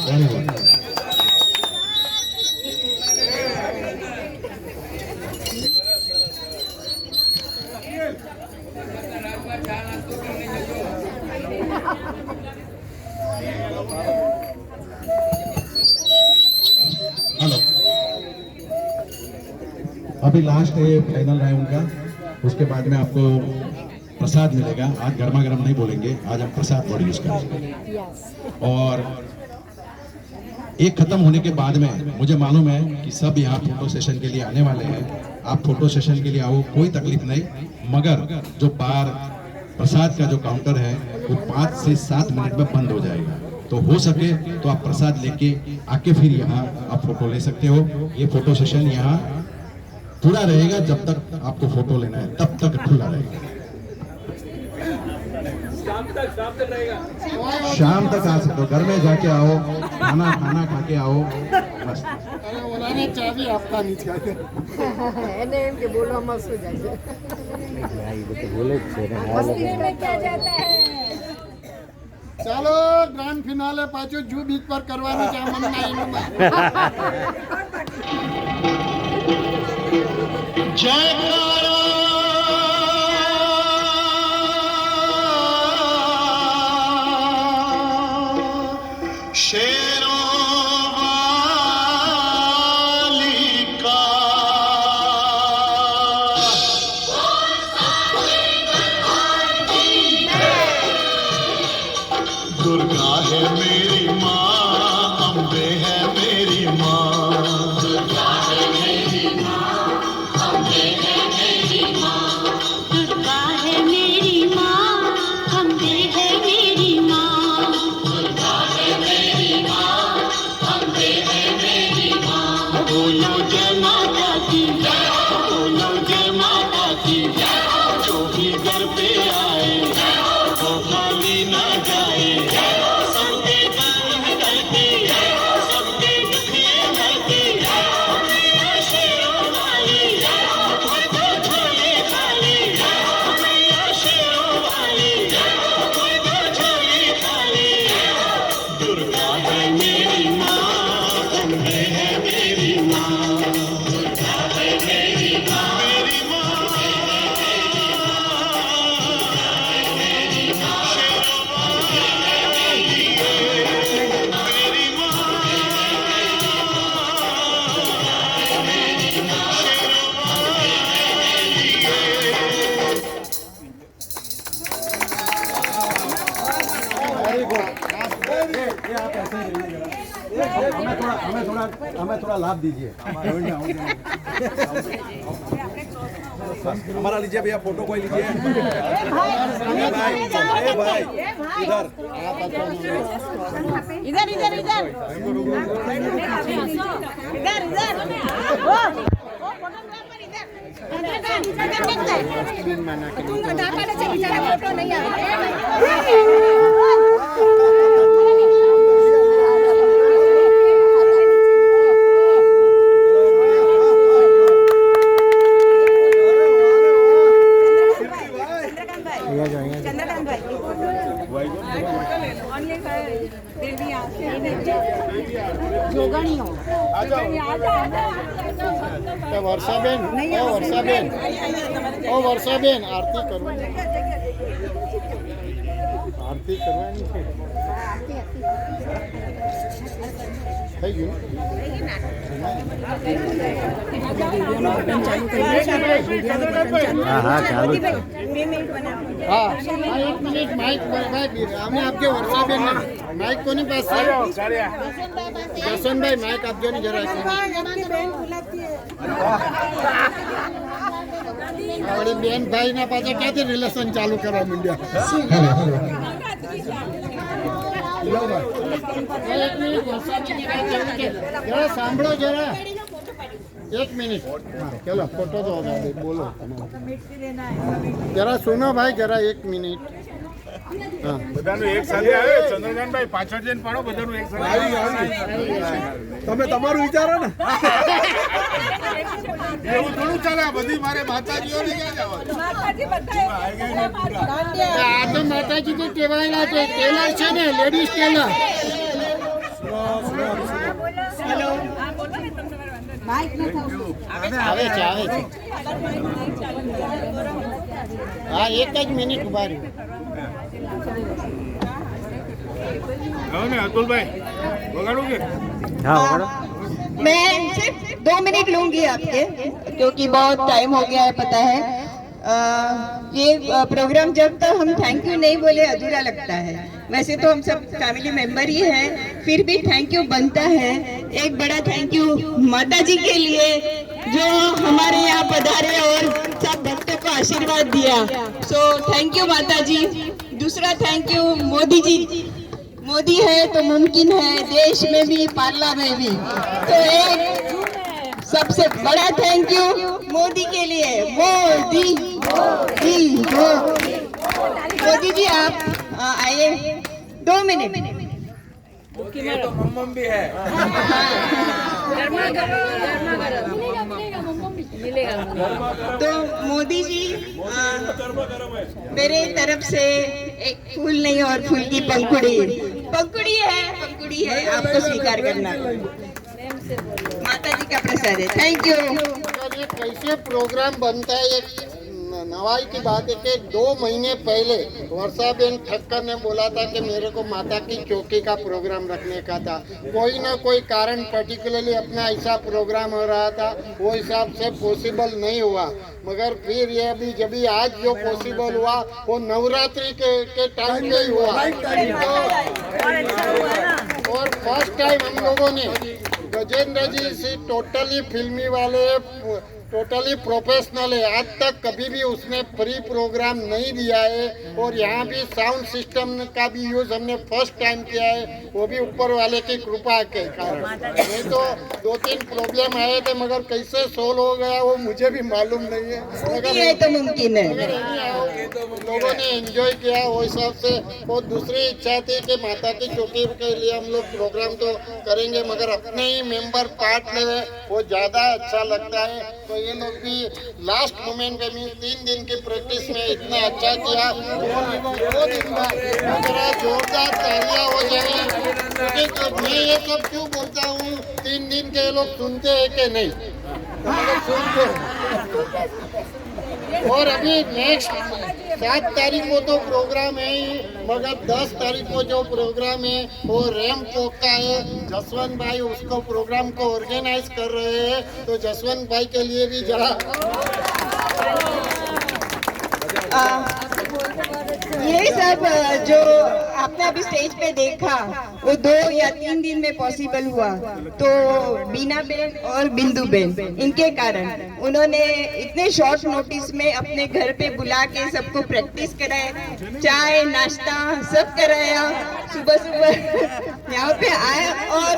वेरी गुड। हेलो, अभी लास्ट है फाइनल राउंड का, उसके बाद में आपको प्रसाद मिलेगा। आज गर्मा गर्म नहीं बोलेंगे, आज हम प्रसाद वर्ड यूज करेंगे। और एक खत्म होने के बाद में मुझे मालूम है कि सब यहाँ फोटो सेशन के लिए आने वाले हैं। आप फोटो सेशन के लिए आओ, कोई तकलीफ नहीं, मगर जो बार प्रसाद का जो काउंटर है वो 5 से 7 मिनट में बंद हो जाएगा। तो हो सके तो आप प्रसाद लेके आके फिर यहाँ आप फोटो ले सकते हो। ये फोटो सेशन यहाँ पूरा रहेगा, जब तक आपको फोटो लेना है तब तक खुला रहेगा। शाम तक आ सकते हो, घर में जाके आओ, खाना खा के आओ बस। चाबी आपका नहीं चाहिए એને એમ કે બોલવામાં શું જાય છે ભાઈ એ તો બોલે જ છે ને આ મસ્તી में क्या जाता है। ચાલો ગ્રાન્ડ ફિનાલે પાછું જૂ બીચ પર કરવાનું છે અમને दुर्गा है मेरी माँ, अम्बे है मेरी माँ। दुर्गा है मेरी माँ, अम्बे है मेरी माँ। दुर्गा है मेरी माँ, अम्बे है मेरी माँ। दुर्गा है मेरी माँ, अम्बे है मेरी माँ। बोलो जय माता की, बोलो जय माता की। जो भी घर पे आए वो खाली ना जाए। हमें थोड़ा लाभ दीजिए। हमारा लीजिए भैया, फोटो कोई लीजिए। भाई इधर इधर इधर इधर इधर फोटो नहीं आ વર્ષાબેન વર્ષાબેન આરતી કરો આરતી કરવાની છે થઈ ગયું हाँ चालू हाँ 1 मिनट माइक भाई हमें आपके वर्षाबेन माइक को नहीं पास जसवंत भाई माइक आप जो नहीं जरा बड़ी बेन भाई ना पास क्या थे रिलेशन चालू करा इंडिया जरा सांभो जरा 1 मिनट चलो फोटो तो बोलो जरा सुनो भाई जरा 1 मिनट हाँ બધાનું એક સાથે આવે ચંદ્રકાંતભાઈ પાછળ જઈને પાડો બધાનું એક સાથે તમે તમારું વિચારો ને એવું થોડું ચાલે આ બધી મારે માતાજીઓને ક્યાં જવાનું આ તો માતાજી તો કહેવાયેલા છે ટેલર છે ને લેડીઝ ટેલર હેલો આવે છે હા એક જ મિનિટ ઉભા રહ્યો ને અતુલભાઈ વગાડું કે मैं सिर्फ 2 मिनट लूंगी आपके क्योंकि बहुत टाइम हो गया है पता है ये प्रोग्राम जब तक हम थैंक यू नहीं बोले अधूरा लगता है। वैसे तो हम सब फैमिली मेंबर ही हैं, फिर भी थैंक यू बनता है। एक बड़ा थैंक यू माता जी के लिए जो हमारे यहाँ पधारे और सब भक्तों को आशीर्वाद दिया। सो थैंक यू माता जी। दूसरा थैंक यू मोदी जी। मोदी है तो मुमकिन है देश में भी पार्ला में भी। तो एक सबसे बड़ा थैंक यू मोदी के लिए। मोदी मोदी मोदी जी आप आइए 2 मिनट। ये तो मम्मम भी है तो मोदी जी मेरे तरफ से एक फूल नहीं और फूल की पंखुड़ी है आपको स्वीकार करना। माता जी का प्रसाद है। Thank you. ये कैसे प्रोग्राम बनता है? एक नवाई की बात है कि 2 महीने पहले वर्षाबेन ठक्कर ने बोला था कि मेरे को माता की चौकी का प्रोग्राम रखने का था। कोई ना कोई कारण पर्टिकुलरली अपना ऐसा प्रोग्राम हो रहा था, वो हिसाब से पॉसिबल नहीं हुआ। मगर फिर ये अभी जब आज जो पॉसिबल हुआ वो नवरात्रि के टाइम पे ही हुआ। और फर्स्ट टाइम हम लोगों ने गजेंद्र जी से टोटली फिल्मी वाले, टोटली प्रोफेशनल है, आज तक कभी भी उसने फ्री प्रोग्राम नहीं दिया है। और यहाँ भी साउंड सिस्टम का भी यूज हमने फर्स्ट टाइम किया है, वो भी ऊपर वाले की कृपा के कारण। नहीं तो 2-3 प्रॉब्लम आए थे मगर कैसे सोल्व हो गया वो मुझे भी मालूम नहीं है। मगर ये तो मुमकिन है। लोगों ने एंजॉय किया वो हिसाब से। और दूसरी इच्छा थी कि माता की चौकी के लिए हम लोग प्रोग्राम तो करेंगे मगर अपने ही मेंबर पार्ट ले वो ज़्यादा अच्छा लगता है। तो ये लोग भी लास्ट मोमेंट पे मीन 3 दिन की प्रैक्टिस में इतना अच्छा किया। 2 दिन बाद जोरदार तालियां हो जाए। क्योंकि मैं ये सब क्यों बोलता हूँ, 3 दिन के लोग सुनते हैं कि नहीं? सुनते। और अभी नेक्स्ट 7 तारीख को तो प्रोग्राम है ही, मगर 10 तारीख को जो प्रोग्राम है वो रैम पोक का है। जसवंत भाई उसको प्रोग्राम को ऑर्गेनाइज कर रहे हैं, तो जसवंत भाई के लिए भी जरा ये सब जो आपने अभी स्टेज पे देखा वो 2 या 3 दिन में पॉसिबल हुआ। तो बीना बेन और बिंदु बेन इनके कारण उन्होंने इतने शॉर्ट नोटिस में अपने घर पे बुला के सबको प्रैक्टिस कराए, चाय नाश्ता सब कराया, सुबह यहाँ पे आया और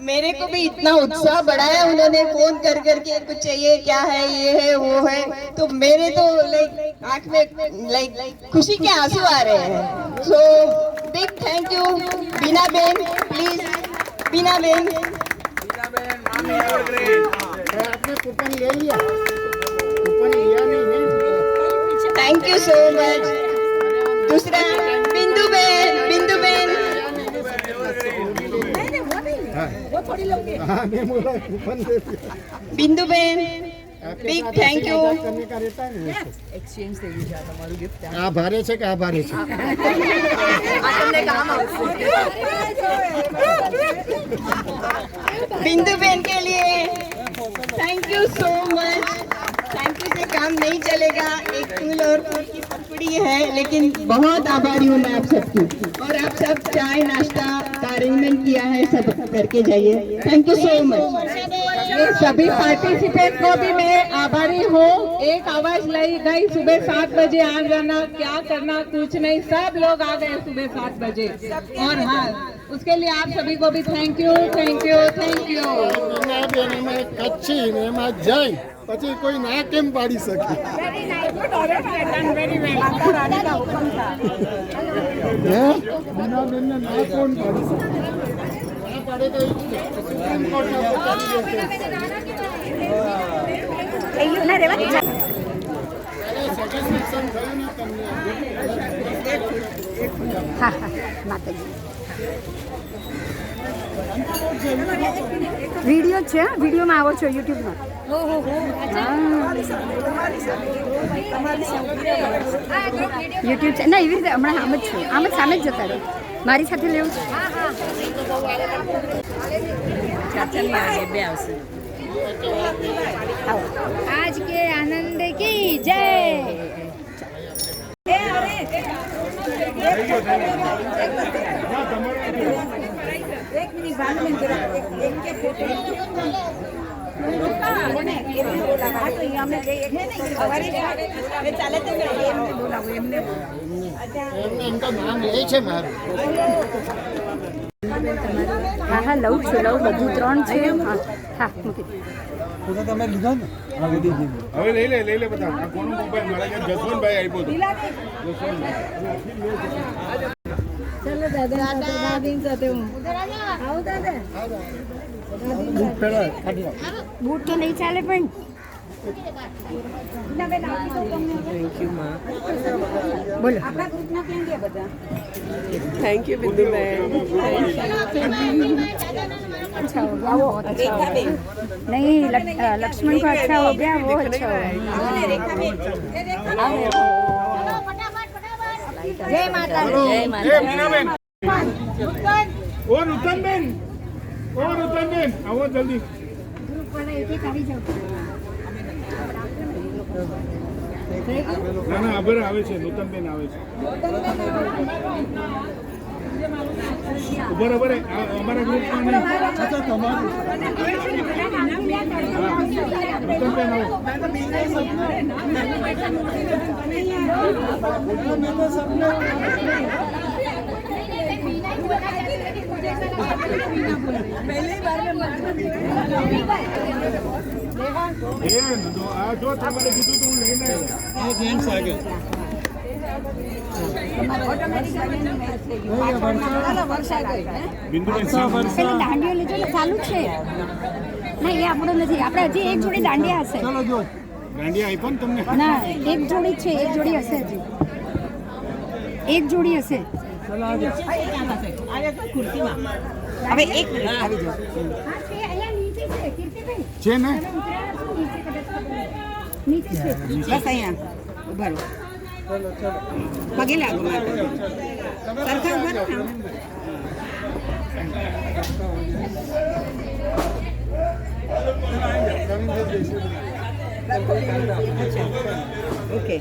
मेरे को भी इतना उत्साह बढ़ाया। उन्होंने फोन कर करके कुछ चाहिए, क्या है, ये है, वो है। तो मेरे तो लाइक आंख में लाइक खुशी के आंसू आ रहे हैं। So big thank you Bina ben. Please Bina ben. आपने कूपन ले लिया? कूपन लिया नहीं? Thank you so much. दूसरा बिंदु बेन। बिंदु बेन वो थोड़ी लोगे। हाँ मैं बोला कूपन दे दिया। बिंदु बेन बिग थैंक यू। करने का रहता है ना एक्सचेंज दे दीजिए हमारू गिफ्ट। आ भारे छे का भारे छे? તમને કામ આવશે। बिंदु बेन के लिए thank you so much. Thank you से काम नहीं चलेगा। एक फूल और फूल की पकड़ी है, लेकिन बहुत आभारी हूँ मैं आप सबकी। और आप सब चाय नाश्ता का अरेंजमेंट किया है, सब करके जाइए। Thank you so much. सभी पार्टिसिपेंट को भी मैं आभारी हूँ। एक आवाज लाई गई सुबह 7 बजे आ जाना, क्या करना कुछ नहीं, सब लोग आ गए सुबह 7 बजे। और हाँ उसके लिए आप सभी को भी thank you thank you thank you. कच्ची ने में जाई પછી કોઈ ના કેમ પાડી શકે? बिना बेन ने ना कौन पाड़ी શકે? ना पाड़े तो सुप्रीम कोर्ट में चली जશે। सजेशन થયું ને તમને હા હા માતાજી વિડીયો છે વિડીયોમાં આવો છો યુટ્યુબમાં યુટ્યુબ છે ના એવી રીતે હમણાં આમ જ છું આમ જ સામે જ જતા રહો મારી સાથે લેવું આજ કે આનંદ કી જય एक मिनट बाद में जरा एक के फोटो હા હા લઉં છું લઉં બધું 3 છે હા હા મૂકી તમે લીધો ને હવે લઈ લે બધા આ કોનો મોબાઈલ મારા કે જસવંતભાઈ આપ્યો હતો ચલો દાદા દાદી સાથે હું આવો દાદા બૂટ તો નહીં ચાલે પણ બોલો આપણા ગ્રુપના કેમ ગયા બધા थैंक यू बिंदु बहन अच्छा हो गया वो अच्छा हो गया नहीं लक्ष्मण को अच्छा हो गया वो अच्छा हो गया जय माता जय माता ओ नुतनबेन आओ जल्दी ग्रुप वाला एक આવી જાવ ના ના અબર આવે છે નુતનબેન આવે છે ઉભર અમારા ગ્રુપમાં નહીં અચ્છા તમારું નુતનબેન આવો पहली बार में આ જો તમારે કીધું તો હું લઈને આવ્યો જેન્ટ્સ આગે દાંડીઓ લેજો ને ચાલુ છે નહીં એ આપણો નથી આપણે હજી એક જોડી દાંડિયા હશે ચલો જો દાંડિયા આપ્યો ને તમને ના એક જોડી છે એક જોડી હશે હજી એક જોડી હશે હવે એક મિનિટ આવી જાઓ છે ને બસ અહીંયા ઉભા રહો પગે લાગો સરખા ઉભા રહો ઓકે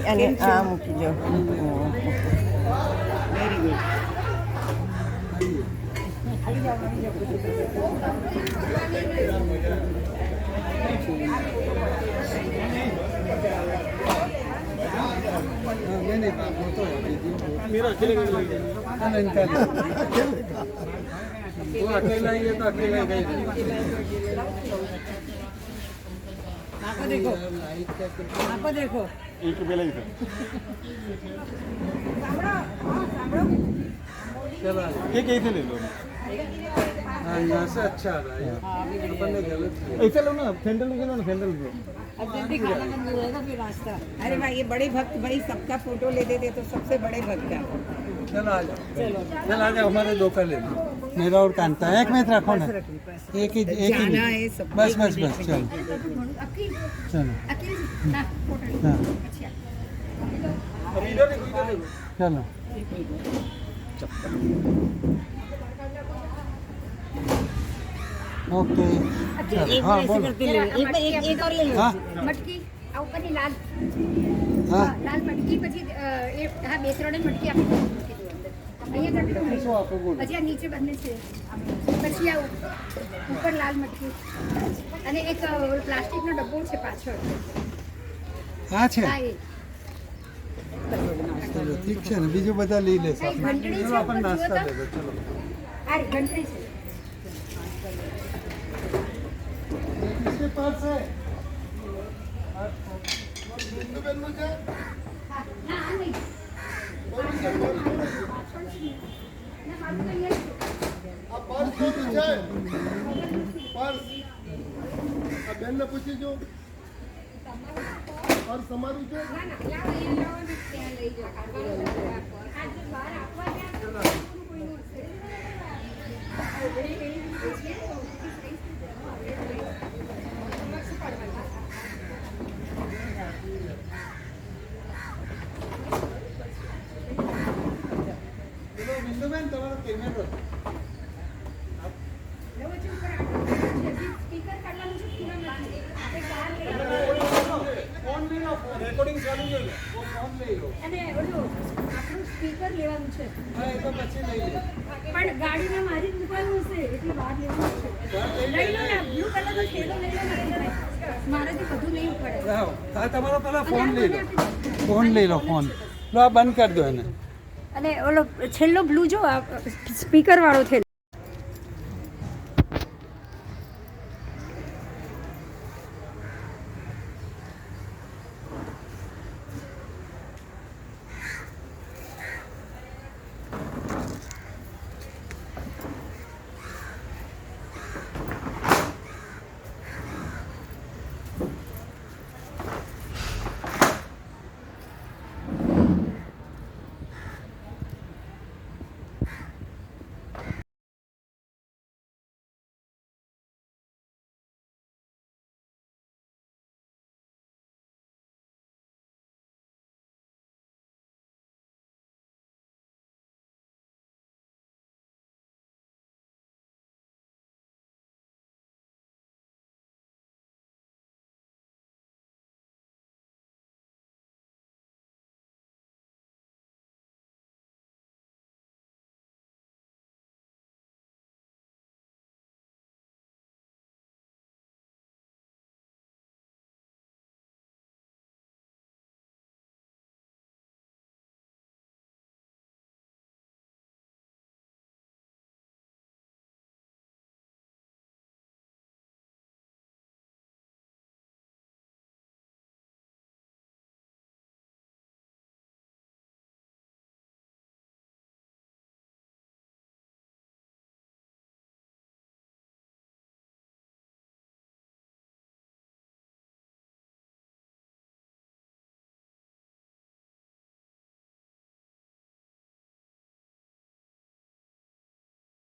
અને આ મૂકી જો વેરી ગુડ मेरा अकेले वो अकेला ही है तो अकेला ही गए आपको देखो एक पहले ही था एक ऐसे ले लो हाँ यहाँ से अच्छा आ रहा है अपन ने गलत ऐसे लो ना फैंडल लो ना फैंडल लो अब जल्दी खाना बंद हो जाएगा फिर रास्ता अरे भाई ये बड़े भक्त भाई सबका फोटो ले देते तो सबसे बड़े भक्त है चलो आ जाओ चलो आ जाओ हमारे दो का ले लो मेरा और कांता एक मिनट रखो ना एक ही बस बस बस चलो चलो हाँ चलो ओके हाँ बोलो एक और ले लो मटकी આ ઉપરની લાલ લાલ મટકી પછી હા બેસરોડે મટકી આપી મૂકી દો અંદર અહીંયા જતી હજી આ નીચે બંને છે પછી આ ઉપર લાલ મટકી અને એક પ્લાસ્ટિકનો ડબ્બો છે પાછળ હા છે હા એ ચલો ઠીક છે ને બીજું બધા લઈ લેશે ઘંટડી છે આપણે નાસ્તા દે દો ચલો આ ઘંટડી છે किसके पास है બેન ને પૂછી જો પર્સ તમારું છે ના ના લાવો અહીંયા લાવો ને ત્યાં લઈ જાઓ આ જે બહાર આપવા ત્યાં કોઈનું હશે બિંદુબેન તમારો કેમેરો સ્પીકર કાઢવાનું છે પૂરા નથી ફોન લઈ લો રેકોર્ડિંગ ચાલુ છે ફોન લઈ લો અને ઓલું આપણું સ્પીકર લેવાનું છે હા એ તો પછી લઈ લે પણ ગાડીમાં મારી જ મૂકવાનું હશે એટલે બહાર લેવાનું છે લઈ લો ને બ્લુ કલરનો થેલો લઈ લો મારાથી બધું નહીં પડે હા તમારો પેલા ફોન લઈ લો ફોન લઈ લો ફોન લો આ બંધ કરી દો એને અને ઓલો છેલ્લો બ્લુ જો સ્પીકર વાળો થેલો